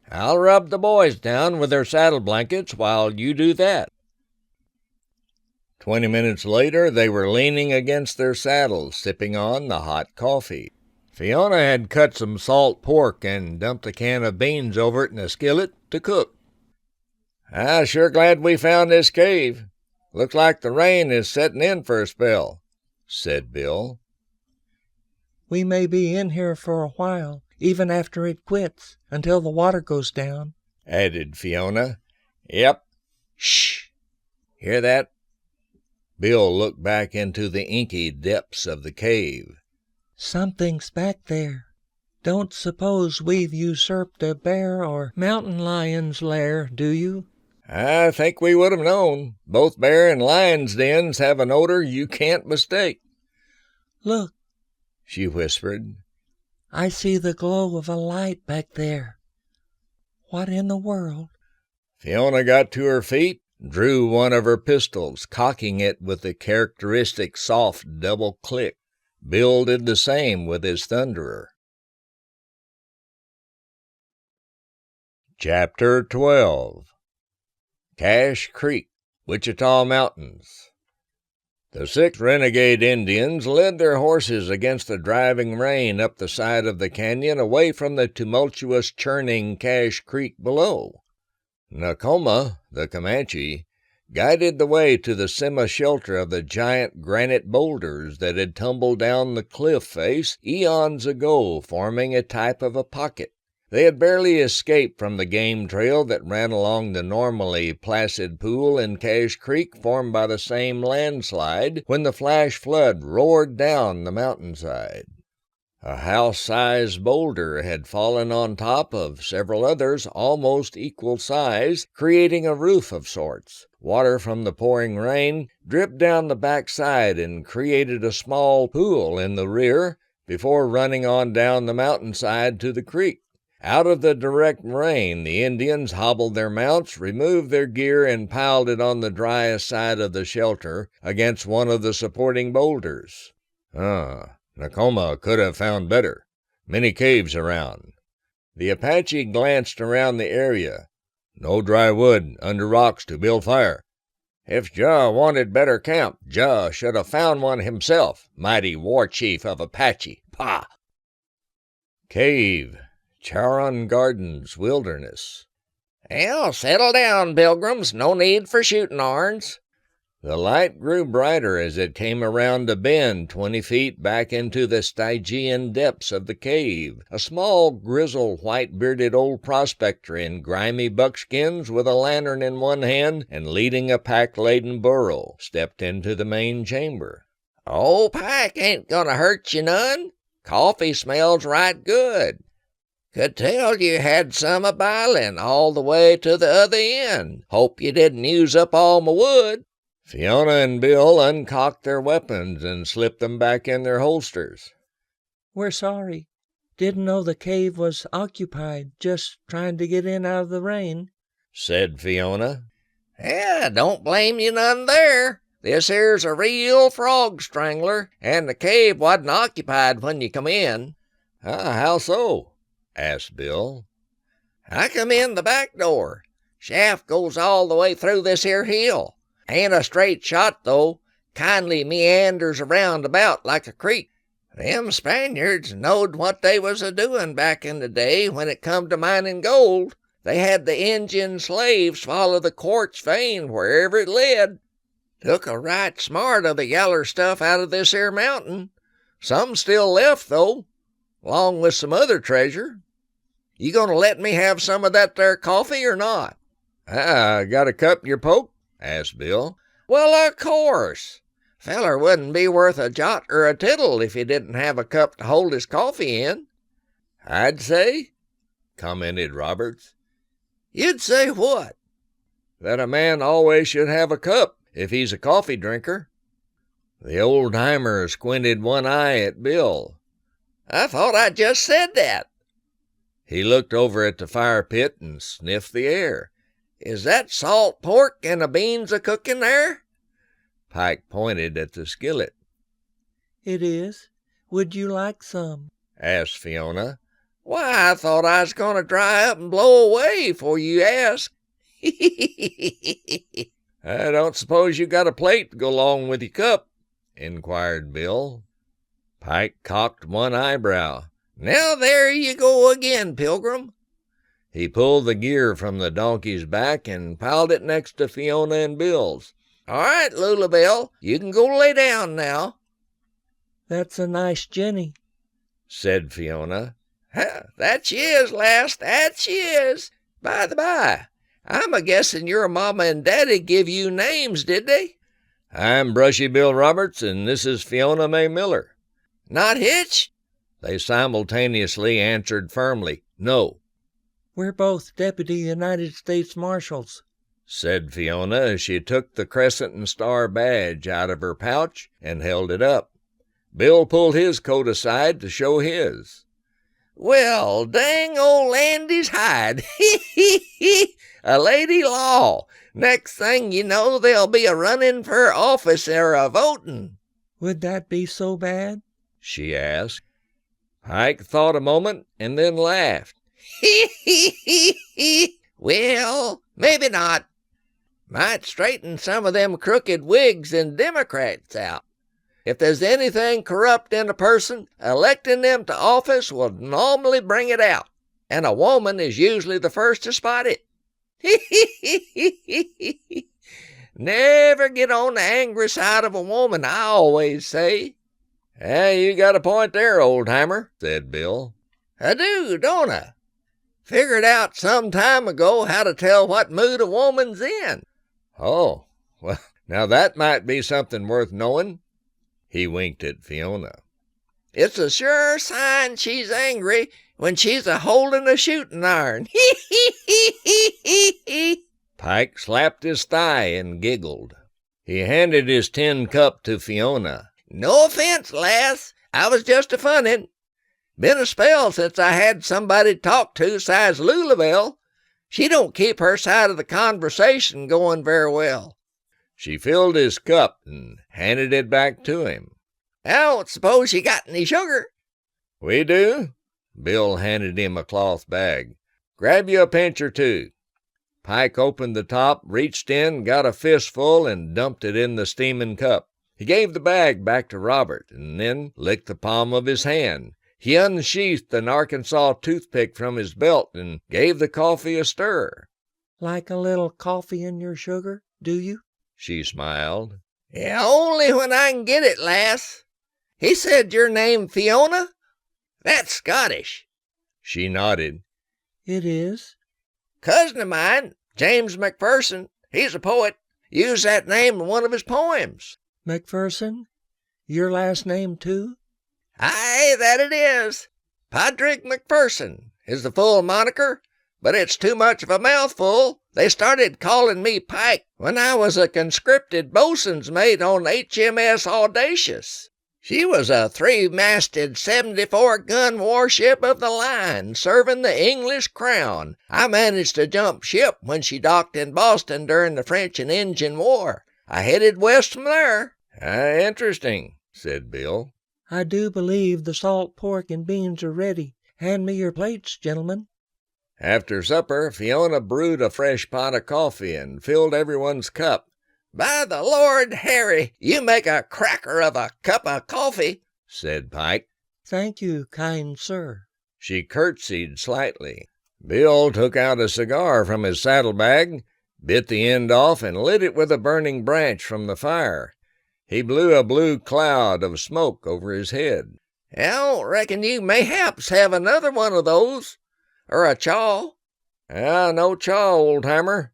"I'll rub the boys down with their saddle blankets while you do that." 20 minutes later, they were leaning against their saddles, sipping on the hot coffee. Fiona had cut some salt pork and dumped a can of beans over it in a skillet to cook. "I'm sure glad we found this cave. Looks like the rain is setting in for a spell," said Bill. "We may be in here for a while, even after it quits, until the water goes down," added Fiona. "Yep. Shh! Hear that?" Bill looked back into the inky depths of the cave. "Something's back there. Don't suppose we've usurped a bear or mountain lion's lair, do you?" "I think we would have known. Both bear and lion's dens have an odor you can't mistake." "Look," she whispered. "I see the glow of a light back there. What in the world?" Fiona got to her feet, drew one of her pistols, cocking it with the characteristic soft double click. Bill did the same with his thunderer. Chapter 12. Cache Creek, Wichita Mountains. The 6 renegade Indians led their horses against the driving rain up the side of the canyon away from the tumultuous, churning Cache Creek below. Nakoma, the Comanche, guided the way to the semi-shelter of the giant granite boulders that had tumbled down the cliff face eons ago, forming a type of a pocket. They had barely escaped from the game trail that ran along the normally placid pool in Cache Creek formed by the same landslide when the flash flood roared down the mountainside. A house-sized boulder had fallen on top of several others almost equal size, creating a roof of sorts. Water from the pouring rain dripped down the backside and created a small pool in the rear before running on down the mountainside to the creek. Out of the direct rain, the Indians hobbled their mounts, removed their gear, and piled it on the driest side of the shelter against one of the supporting boulders. Nakoma could have found better. Many caves around. The Apache glanced around the area. No dry wood under rocks to build fire. If Ja wanted better camp, Ja should have found one himself, mighty war chief of Apache. Pah! Cave. Charon Gardens Wilderness. Well, settle down, pilgrims. No need for shooting irons. The light grew brighter as it came around a bend 20 feet back into the Stygian depths of the cave. A small, grizzled, white-bearded old prospector in grimy buckskins with a lantern in one hand and leading a pack-laden burro stepped into the main chamber. Old Pike ain't gonna hurt you none. Coffee smells right good. Could tell you had some a bilin' all the way to the other end. Hope you didn't use up all my wood. Fiona and Bill uncocked their weapons and slipped them back in their holsters. We're sorry. Didn't know the cave was occupied, just trying to get in out of the rain, said Fiona. Yeah, don't blame you none there. This here's a real frog strangler, and the cave wasn't occupied when you come in. How so? Asked Bill. I come in the back door. Shaft goes all the way through this here hill. Ain't a straight shot, though. Kindly meanders around about like a creek. Them Spaniards knowed what they was a-doing back in the day when it come to mining gold. They had the Injun slaves follow the quartz vein wherever it led. Took a right smart of the yaller stuff out of this here mountain. Some still left, though, along with some other treasure. You gonna let me have some of that there coffee or not? Got a cup in your poke? Asked Bill. Well, of course. Feller wouldn't be worth a jot or a tittle if he didn't have a cup to hold his coffee in. I'd say, commented Roberts. You'd say what? That a man always should have a cup if he's a coffee drinker. The old-timer squinted one eye at Bill. I thought I just said that. He looked over at the fire pit and sniffed the air. Is that salt pork and the beans a-cooking there? Pike pointed at the skillet. It is. Would you like some? Asked Fiona. Why, I thought I was going to dry up and blow away before you asked. I don't suppose you got a plate to go along with your cup? Inquired Bill. Pike cocked one eyebrow. Now there you go again, Pilgrim. He pulled the gear from the donkey's back and piled it next to Fiona and Bill's. All right, Lulabelle, you can go lay down now. That's a nice Jenny, said Fiona. That she is, lass, that she is. By the by, I'm a-guessing your mama and daddy give you names, did they? I'm Brushy Bill Roberts, and this is Fiona Mae Miller. Not Hitch? They simultaneously answered firmly, no. We're both Deputy United States Marshals, said Fiona as she took the crescent and star badge out of her pouch and held it up. Bill pulled his coat aside to show his. Well, dang old Andy's hide. A lady law. Next thing you know, there'll be a running for office or a voting. Would that be so bad? she asked. Pike thought a moment and then laughed. Well, maybe not. Might straighten some of them crooked Whigs and Democrats out. If there's anything corrupt in a person, electing them to office will normally bring it out, and a woman is usually the first to spot it. Never get on the angry side of a woman, I always say. You got a point there, old-timer, said Bill. I do, don't I? Figured out some time ago how to tell what mood a woman's in. Oh, well, now that might be something worth knowing. He winked at Fiona. It's a sure sign she's angry when she's a-holding a shooting iron. Pike slapped his thigh and giggled. He handed his tin cup to Fiona. No offense, lass. I was just a-funnin'. Been a spell since I had somebody to talk to size Lulabelle. She don't keep her side of the conversation going very well. She filled his cup and handed it back to him. I don't suppose you got any sugar? We do. Bill handed him a cloth bag. Grab you a pinch or two. Pike opened the top, reached in, got a fistful, and dumped it in the steaming cup. He gave the bag back to Robert, and then licked the palm of his hand. He unsheathed an Arkansas toothpick from his belt and gave the coffee a stir. Like a little coffee in your sugar, do you? She smiled. Yeah, only when I can get it, lass. He said your name Fiona? That's Scottish. She nodded. It is. Cousin of mine, James McPherson, he's a poet, used that name in one of his poems. McPherson? Your last name, too? Aye, that it is. Padraig McPherson is the full moniker, but it's too much of a mouthful. They started calling me Pike when I was a conscripted boatswain's mate on HMS Audacious. She was a 3-masted 74-gun warship of the line serving the English crown. I managed to jump ship when she docked in Boston during the French and Indian War. I headed west from there. Interesting, said Bill. I do believe the salt pork and beans are ready. Hand me your plates, gentlemen. After supper, Fiona brewed a fresh pot of coffee and filled everyone's cup. By the Lord Harry, you make a cracker of a cup of coffee, said Pike. Thank you, kind sir. She curtsied slightly. Bill took out a cigar from his saddlebag, bit the end off, and lit it with a burning branch from the fire. He blew a blue cloud of smoke over his head. I don't reckon you mayhaps have another one of those, or a chaw. No chaw, old-timer,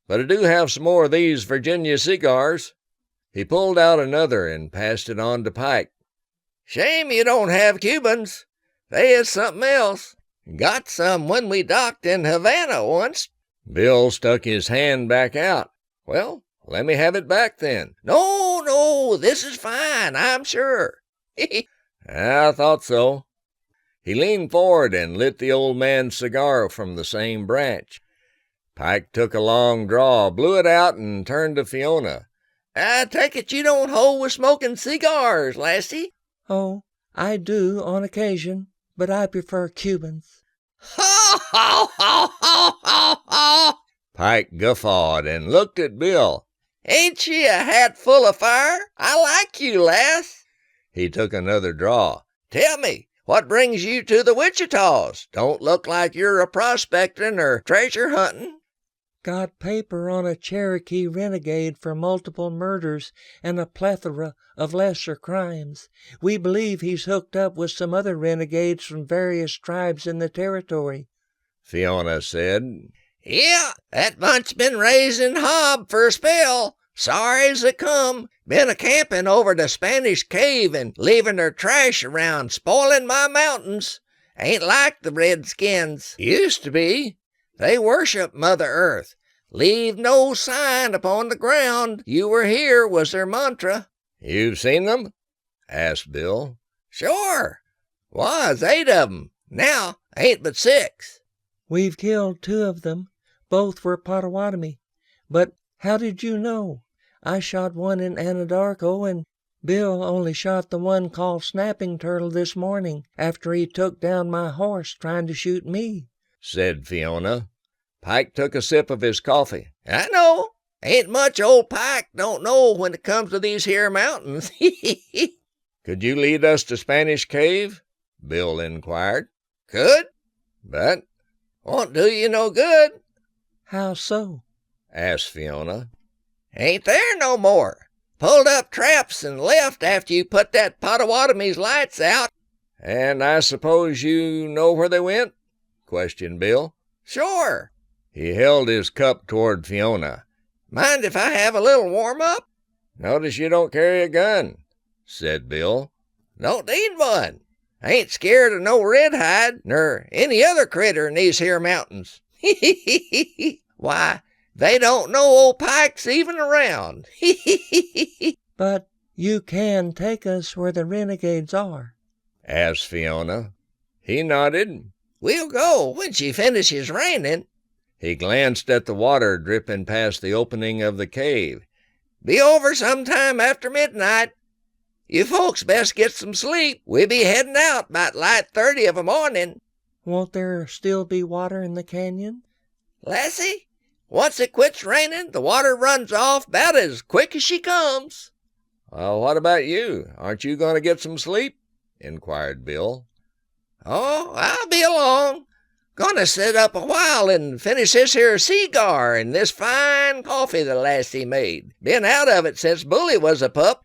but I do have some more of these Virginia cigars. He pulled out another and passed it on to Pike. Shame you don't have Cubans. They is something else. Got some when we docked in Havana once. Bill stuck his hand back out. Well, let me have it back then. No, this is fine, I'm sure. I thought so. He leaned forward and lit the old man's cigar from the same branch. Pike took a long draw, blew it out, and turned to Fiona. I take it you don't hold with smoking cigars, lassie? Oh, I do on occasion, but I prefer Cubans. Ho, ho, ho, ho, ho, ho! Pike guffawed and looked at Bill. Ain't she a hat full of fire? I like you, lass. He took another draw. Tell me, what brings you to the Wichitas? Don't look like you're a prospecting or treasure hunting. Got paper on a Cherokee renegade for multiple murders and a plethora of lesser crimes. We believe he's hooked up with some other renegades from various tribes in the territory, Fiona said. Yeah, that bunch been raising hob for a spell. Sorry as they come. Been a-camping over the Spanish cave and leaving their trash around, spoiling my mountains. Ain't like the Redskins. Used to be. They worship Mother Earth. Leave no sign upon the ground. You were here was their mantra. You've seen them? Asked Bill. Sure. Was 8 of 'em. Now ain't but 6. We've killed 2 of them. Both were Potawatomi. But how did you know? I shot one in Anadarko, and Bill only shot the one called Snapping Turtle this morning after he took down my horse trying to shoot me," said Fiona. Pike took a sip of his coffee. I know. Ain't much old Pike don't know when it comes to these here mountains. Could you lead us to Spanish Cave? Bill inquired. Could, But, won't do you no good. "How so?" asked Fiona. Ain't there no more. Pulled up traps and left after you put that Potawatomi's lights out. And I suppose you know where they went? Questioned Bill. Sure. He held his cup toward Fiona. Mind if I have a little warm-up? Notice you don't carry a gun, said Bill. Don't need one. I ain't scared of no redhide, ner any other critter in these here mountains. Why, they don't know old Pike's even around. "But you can take us where the renegades are?" asked Fiona. He nodded. We'll go when she finishes raining. He glanced at the water dripping past the opening of the cave. Be over sometime after midnight. You folks best get some sleep. We be heading out about light 30 of a morning. "Won't there still be water in the canyon?" Lassie, once it quits raining, the water runs off about as quick as she comes. Well, what about you? Aren't you going to get some sleep? Inquired Bill. Oh, I'll be along. Gonna sit up a while and finish this here cigar and this fine coffee the lassie made. Been out of it since Bully was a pup.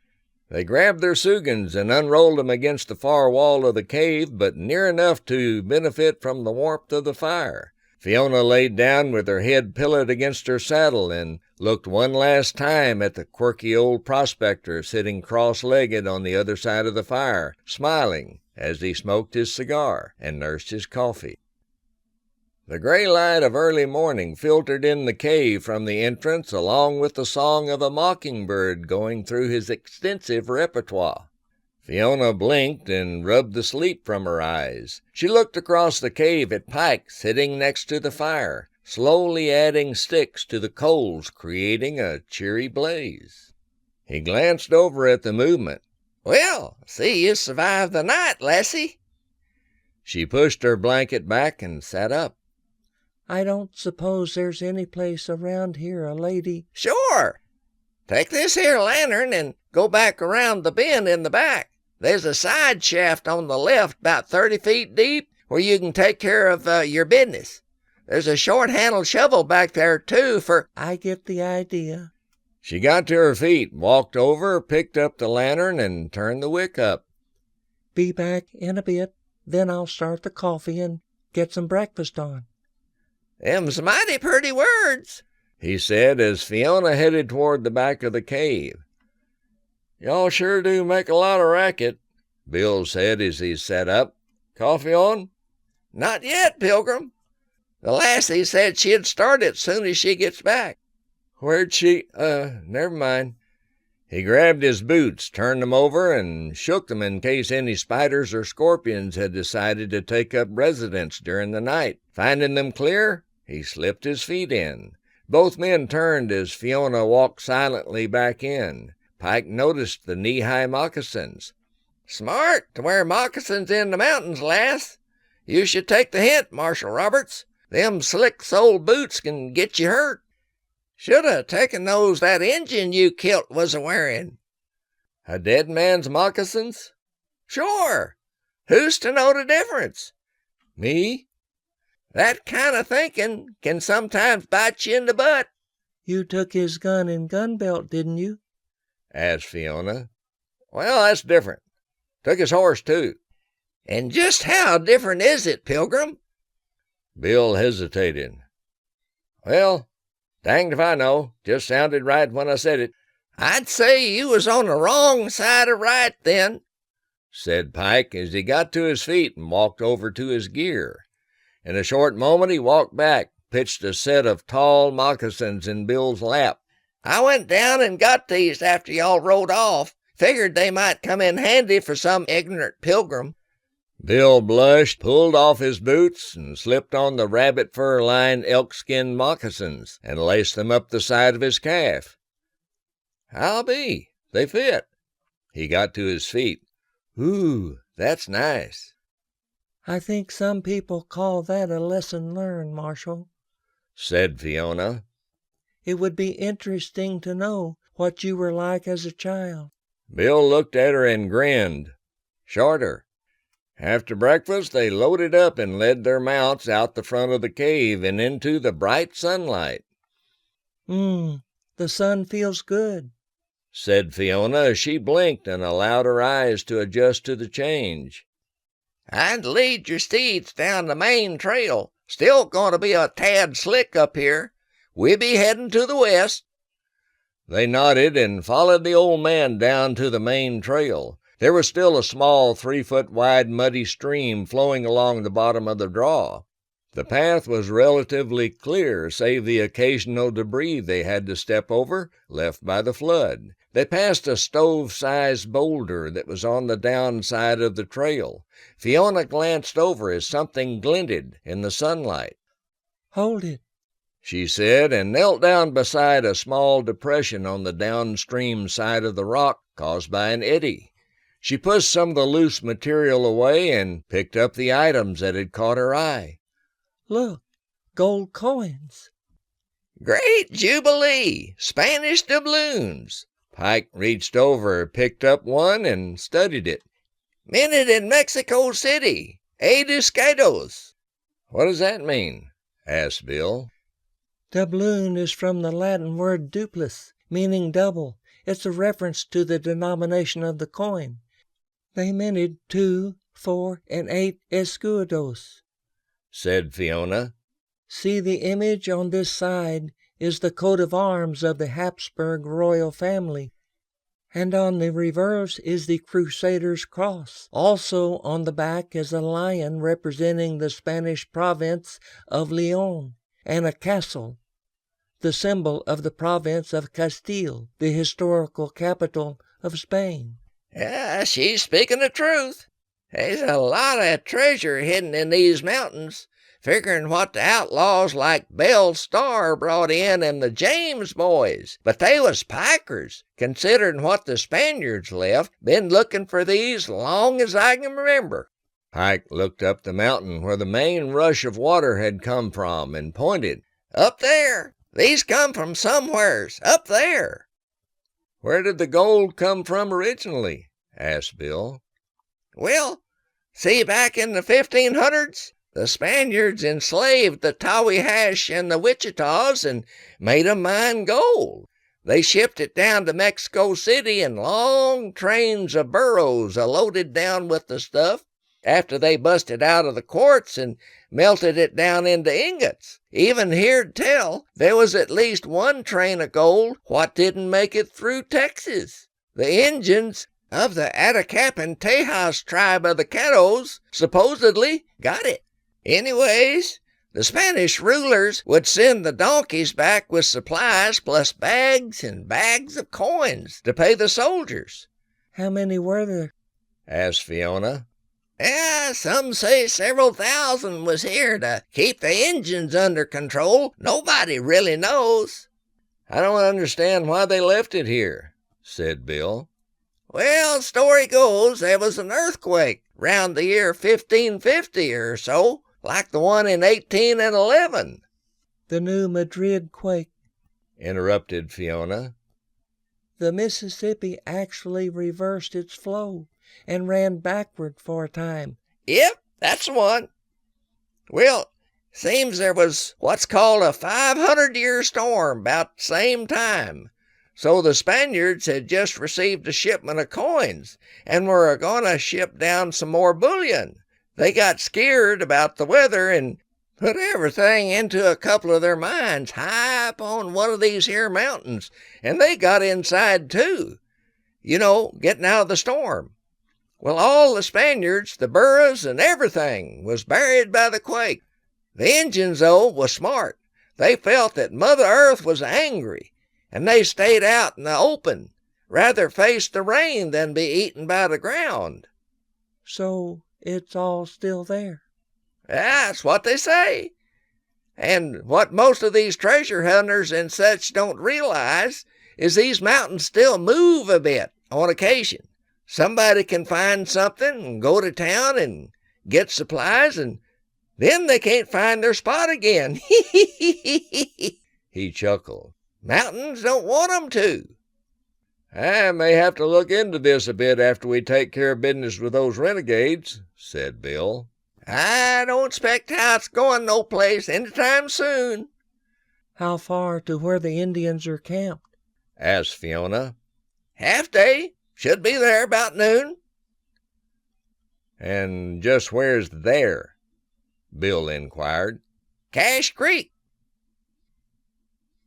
They grabbed their sugans and unrolled them against the far wall of the cave, but near enough to benefit from the warmth of the fire. Fiona laid down with her head pillowed against her saddle and looked one last time at the quirky old prospector sitting cross-legged on the other side of the fire, smiling as he smoked his cigar and nursed his coffee. The gray light of early morning filtered in the cave from the entrance along with the song of a mockingbird going through his extensive repertoire. Fiona blinked and rubbed the sleep from her eyes. She looked across the cave at Pike sitting next to the fire, slowly adding sticks to the coals, creating a cheery blaze. He glanced over at the movement. Well, see you survived the night, lassie. She pushed her blanket back and sat up. "I don't suppose there's any place around here a lady—" Sure. Take this here lantern and go back around the bend in the back. There's a side shaft on the left about 30 feet deep where you can take care of your business. There's a short-handled shovel back there, too, for—" "I get the idea." She got to her feet, walked over, picked up the lantern, and turned the wick up. "Be back in a bit, then I'll start the coffee and get some breakfast on." Them's mighty purty words, he said as Fiona headed toward the back of the cave. Y'all sure do make a lot of racket, Bill said as he sat up. Coffee on? Not yet, Pilgrim. The lassie said she'd start it soon as she gets back. Where'd she? Never mind. He grabbed his boots, turned them over, and shook them in case any spiders or scorpions had decided to take up residence during the night. Finding them clear, he slipped his feet in. Both men turned as Fiona walked silently back in. Pike noticed the knee-high moccasins. Smart to wear moccasins in the mountains, lass. You should take the hint, Marshal Roberts. Them slick-soled boots can get you hurt. Should have taken those that Injun you kilt was a-wearing. A dead man's moccasins? Sure. Who's to know the difference? Me? That kind of thinking can sometimes bite you in the butt. "You took his gun and gun belt, didn't you?" asked Fiona. Well, that's different. Took his horse, too. And just how different is it, Pilgrim? Bill hesitated. Well, danged if I know. Just sounded right when I said it. I'd say you was on the wrong side of right then, said Pike as he got to his feet and walked over to his gear. In a short moment he walked back, pitched a set of tall moccasins in Bill's lap. I went down and got these after y'all rode off. Figured they might come in handy for some ignorant pilgrim. Bill blushed, pulled off his boots, and slipped on the rabbit fur-lined elk-skin moccasins and laced them up the side of his calf. "I'll be. They fit." He got to his feet. "Ooh, that's nice," I think some people call that a lesson learned, Marshal. said Fiona. It would be interesting to know what you were like as a child. Bill looked at her and grinned. "Shorter." After breakfast, they loaded up and led their mounts out the front of the cave and into the bright sunlight. The sun feels good," said Fiona as she blinked and allowed her eyes to adjust to the change. "I'd lead your steeds down the main trail. Still going to be a tad slick up here. We'll be heading to the west." They nodded and followed the old man down to the main trail. There was still a small 3-foot-wide muddy stream flowing along the bottom of the draw. The path was relatively clear, save the occasional debris they had to step over, left by the flood. They passed a stove-sized boulder that was on the downside of the trail. Fiona glanced over as something glinted in the sunlight. "Hold it," she said, and knelt down beside a small depression on the downstream side of the rock caused by an eddy. She pushed some of the loose material away and picked up the items that had caught her eye. "Look, gold coins." "Great Jubilee! Spanish doubloons." Pike reached over, picked up one, and studied it. "Minted in Mexico City. Eduscados." "What does that mean?" asked Bill. Doubloon is from the Latin word duplis, meaning double. It's a reference to the denomination of the coin. They minted 2, 4, and 8 escudos, said Fiona. "See, the image on this side is the coat of arms of the Habsburg royal family, and on the reverse is the Crusaders' cross. Also on the back is a lion representing the Spanish province of Leon, and a castle, the symbol of the province of Castile, the historical capital of Spain." Yeah, she's speaking the truth. There's a lot of treasure hidden in these mountains. Figuring what the outlaws like Belle Starr brought in and the James boys. But they was pikers, considering what the Spaniards left. Been looking for these long as I can remember. Pike looked up the mountain where the main rush of water had come from and pointed. "Up there. These come from somewheres. Up there." "Where did the gold come from originally?" asked Bill. "Well, see, back in the 1500s, the Spaniards enslaved the Tawihash and the Wichitas and made 'em mine gold. They shipped it down to Mexico City in long trains of burros loaded down with the stuff. After they busted out of the quartz and melted it down into ingots. Even heerd tell there was at least one train of gold what didn't make it through Texas. The Injuns of the Atacappan Tejas tribe of the Caddos supposedly got it. Anyways, the Spanish rulers would send the donkeys back with supplies plus bags and bags of coins to pay the soldiers." "How many were there?" asked Fiona. "Yeah, some say several thousand was here to keep the Injuns under control. Nobody really knows." "I don't understand why they left it here," said Bill. "Well, story goes there was an earthquake round the year 1550 or so, like the one in 1811. "The new Madrid quake," interrupted Fiona. "The Mississippi actually reversed its flow and ran backward for a time." "Yep, that's the one. Well, seems there was what's called a 500-year storm about the same time. So the Spaniards had just received a shipment of coins and were going to ship down some more bullion. They got scared about the weather and put everything into a couple of their mines high up on one of these here mountains, and they got inside too. You know, getting out of the storm. Well, all the Spaniards, the burros, and everything was buried by the quake. The Injuns, though, was smart. They felt that Mother Earth was angry, and they stayed out in the open, rather face the rain than be eaten by the ground." "So it's all still there. That's what they say. And what most of these treasure hunters and such don't realize is these mountains still move a bit on occasion. Somebody can find something and go to town and get supplies, and then they can't find their spot again. He chuckled. Mountains don't want 'em to. I may have to look into this a bit after we take care of business with those renegades, said Bill. I don't expect how it's going no place anytime soon. How far to where the Indians are camped? Asked Fiona. Half day. Should be there about noon. And just where's there? Bill inquired. Cache Creek.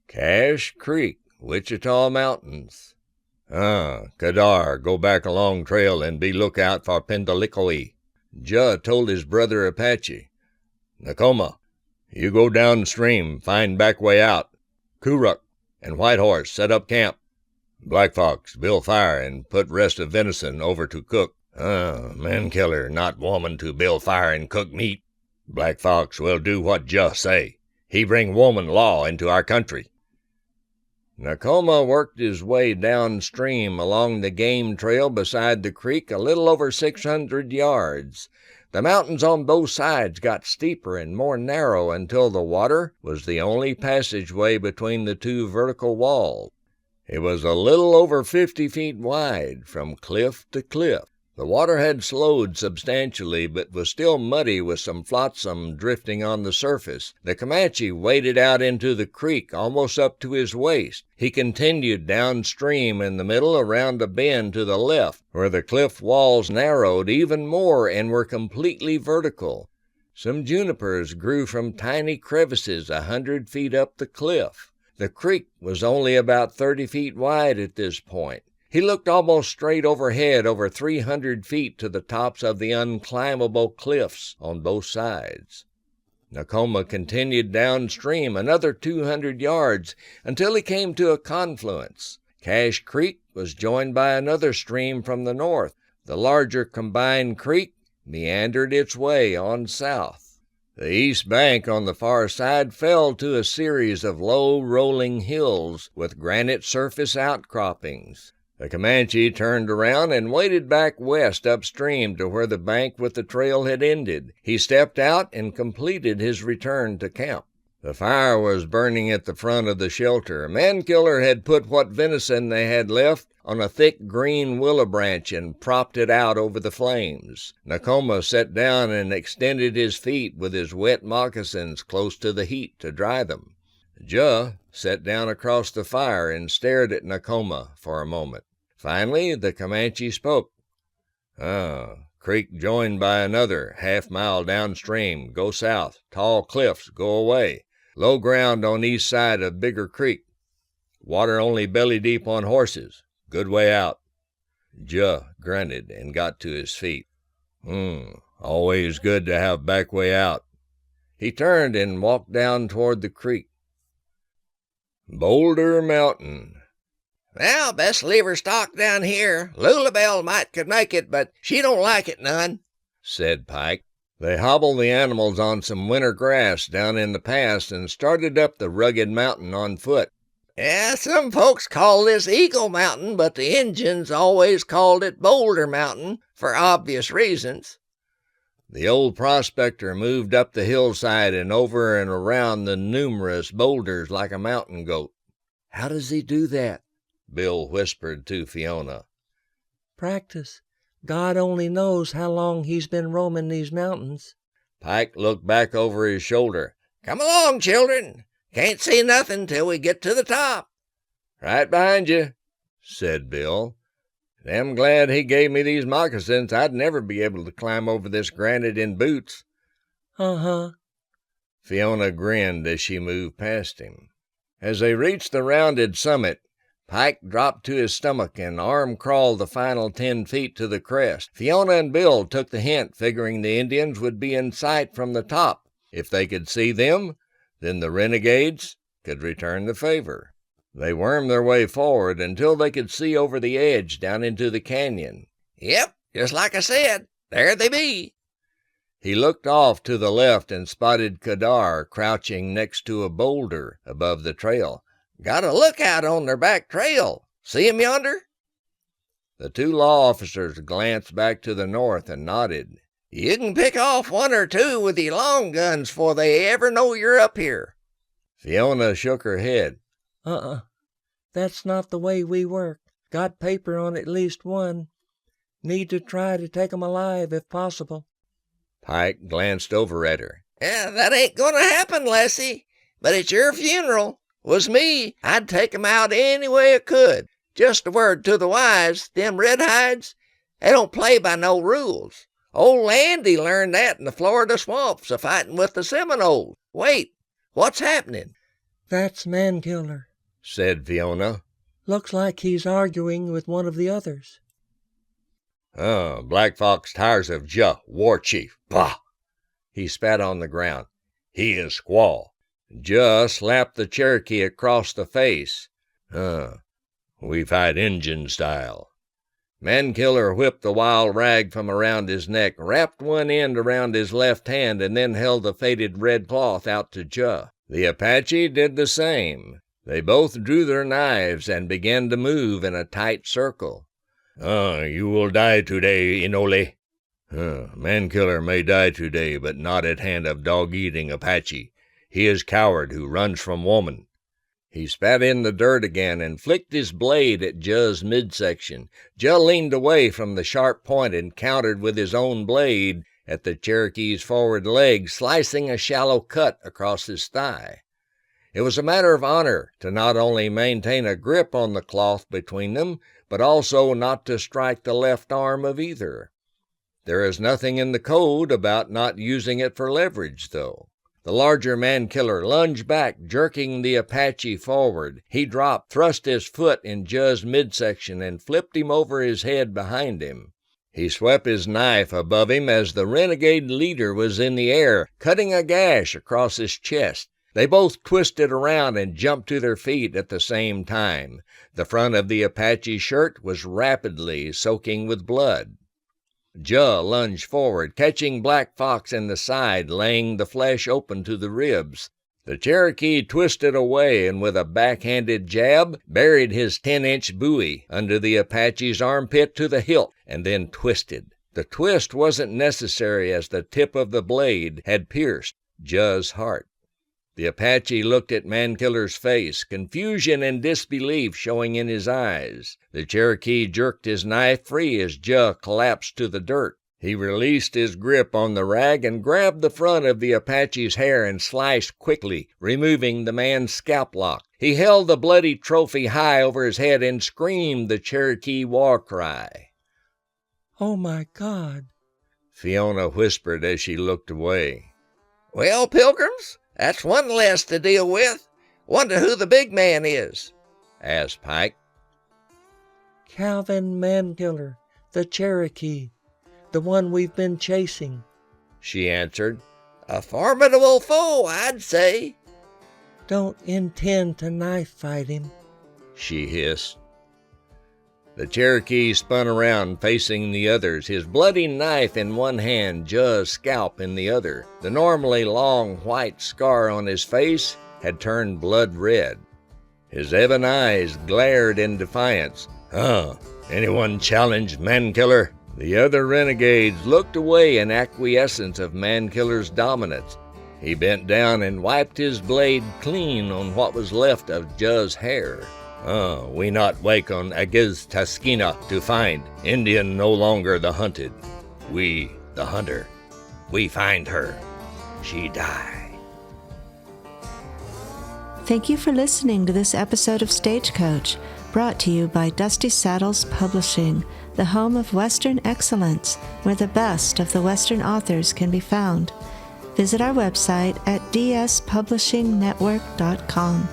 Cache Creek, Wichita Mountains. Kadar, go back a long trail and be lookout for Pendalikoi. Juh told his brother Apache. Nakoma, you go downstream, find back way out. Kuruk and White Horse set up camp. Black Fox, build fire and put rest of venison over to cook. Mankiller, not woman to build fire and cook meat. Black Fox will do what Juh say. He bring woman law into our country. Nakoma worked his way downstream along the game trail beside the creek a little over 600 yards. The mountains on both sides got steeper and more narrow until the water was the only passageway between the two vertical walls. It was a little over 50 feet wide from cliff to cliff. The water had slowed substantially, but was still muddy with some flotsam drifting on the surface. The Comanche waded out into the creek almost up to his waist. He continued downstream in the middle around a bend to the left, where the cliff walls narrowed even more and were completely vertical. Some junipers grew from tiny crevices 100 feet up the cliff. The creek was only about 30 feet wide at this point. He looked almost straight overhead over 300 feet to the tops of the unclimbable cliffs on both sides. Nakoma continued downstream another 200 yards until he came to a confluence. Cache Creek was joined by another stream from the north. The larger combined creek meandered its way on south. The east bank on the far side fell to a series of low rolling hills with granite surface outcroppings. The Comanche turned around and waded back west upstream to where the bank with the trail had ended. He stepped out and completed his return to camp. The fire was burning at the front of the shelter. Mankiller had put what venison they had left on a thick green willow branch and propped it out over the flames. Nakoma sat down and extended his feet with his wet moccasins close to the heat to dry them. Juh sat down across the fire and stared at Nakoma for a moment. Finally, the Comanche spoke. Creek joined by another, half-mile downstream. Go south. Tall cliffs. Go away. Low ground on east side of bigger creek. Water only belly deep on horses. Good way out. Juh grunted and got to his feet. Always good to have back way out. He turned and walked down toward the creek. Boulder Mountain. Well, best leave her stock down here. Lulabelle could make it, but she don't like it none, said Pike. They hobbled the animals on some winter grass down in the pass and started up the rugged mountain on foot. Yeah, some folks call this Eagle Mountain, but the Injuns always called it Boulder Mountain for obvious reasons. The old prospector moved up the hillside and over and around the numerous boulders like a mountain goat. How does he do that? Bill whispered to Fiona. Practice. God only knows how long he's been roaming these mountains. Pike looked back over his shoulder. Come along, children. Can't see nothing till we get to the top. Right behind you, said Bill. I'm glad he gave me these moccasins. I'd never be able to climb over this granite in boots. Fiona grinned as she moved past him. As they reached the rounded summit, Pike dropped to his stomach and arm-crawled the final 10 feet to the crest. Fiona and Bill took the hint, figuring the Indians would be in sight from the top. If they could see them, then the renegades could return the favor. They wormed their way forward until they could see over the edge down into the canyon. Yep, just like I said, there they be. He looked off to the left and spotted Kadar crouching next to a boulder above the trail. "Got a lookout on their back trail. See him yonder?" The two law officers glanced back to the north and nodded. "You can pick off one or two with your long guns before they ever know you're up here." Fiona shook her head. That's not the way we work. Got paper on at least one. Need to try to take 'em alive if possible." Pike glanced over at her. "Yeah, that ain't gonna happen, Lassie. But it's your funeral. Was me, I'd take 'em out any way I could. Just a word to the wise, them redhides, they don't play by no rules. Old Andy learned that in the Florida swamps a-fighting with the Seminoles. Wait, what's happening?" "That's Mankiller," said Fiona. "Looks like he's arguing with one of the others." Black Fox tires of Juh, war chief. Bah! He spat on the ground. He is squaw. Juh slapped the Cherokee across the face. We fight Injun style. Mankiller whipped the wild rag from around his neck, wrapped one end around his left hand, and then held the faded red cloth out to Juh. The Apache did the same. They both drew their knives and began to move in a tight circle. You will die today, Inole. Mankiller may die today, but not at hand of dog-eating Apache. He is coward who runs from woman. He spat in the dirt again and flicked his blade at Juh's midsection. Juh leaned away from the sharp point and countered with his own blade at the Cherokee's forward leg, slicing a shallow cut across his thigh. It was a matter of honor to not only maintain a grip on the cloth between them, but also not to strike the left arm of either. There is nothing in the code about not using it for leverage, though. The larger Mankiller lunged back, jerking the Apache forward. He dropped, thrust his foot in Juh's midsection, and flipped him over his head behind him. He swept his knife above him as the renegade leader was in the air, cutting a gash across his chest. They both twisted around and jumped to their feet at the same time. The front of the Apache shirt was rapidly soaking with blood. Juh lunged forward, catching Black Fox in the side, laying the flesh open to the ribs. The Cherokee twisted away and with a backhanded jab buried his 10-inch bowie under the Apache's armpit to the hilt and then twisted. The twist wasn't necessary as the tip of the blade had pierced Juh's heart. The Apache looked at Mankiller's face, confusion and disbelief showing in his eyes. The Cherokee jerked his knife free as Juh collapsed to the dirt. He released his grip on the rag and grabbed the front of the Apache's hair and sliced quickly, removing the man's scalp lock. He held the bloody trophy high over his head and screamed the Cherokee war cry. "Oh, my God," Fiona whispered as she looked away. "Well, pilgrims, that's one less to deal with. Wonder who the big man is?" asked Pike. "Calvin Mankiller, the Cherokee, the one we've been chasing," she answered. "A formidable foe, I'd say." "Don't intend to knife fight him," she hissed. The Cherokee spun around, facing the others, his bloody knife in one hand, Juh's scalp in the other. The normally long white scar on his face had turned blood red. His ebon eyes glared in defiance. Anyone challenge Mankiller? The other renegades looked away in acquiescence of Mankiller's dominance. He bent down and wiped his blade clean on what was left of Juh's hair. We not wake on Agiz Taskina to find Indian no longer the hunted. We, the hunter. We find her. She die. Thank you for listening to this episode of Stagecoach, brought to you by Dusty Saddles Publishing, the home of Western excellence, where the best of the Western authors can be found. Visit our website at dspublishingnetwork.com.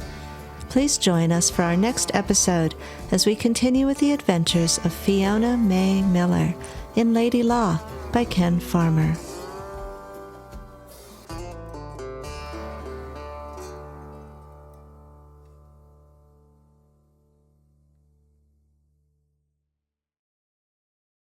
Please join us for our next episode as we continue with the adventures of Fiona Mae Miller in Lady Law by Ken Farmer.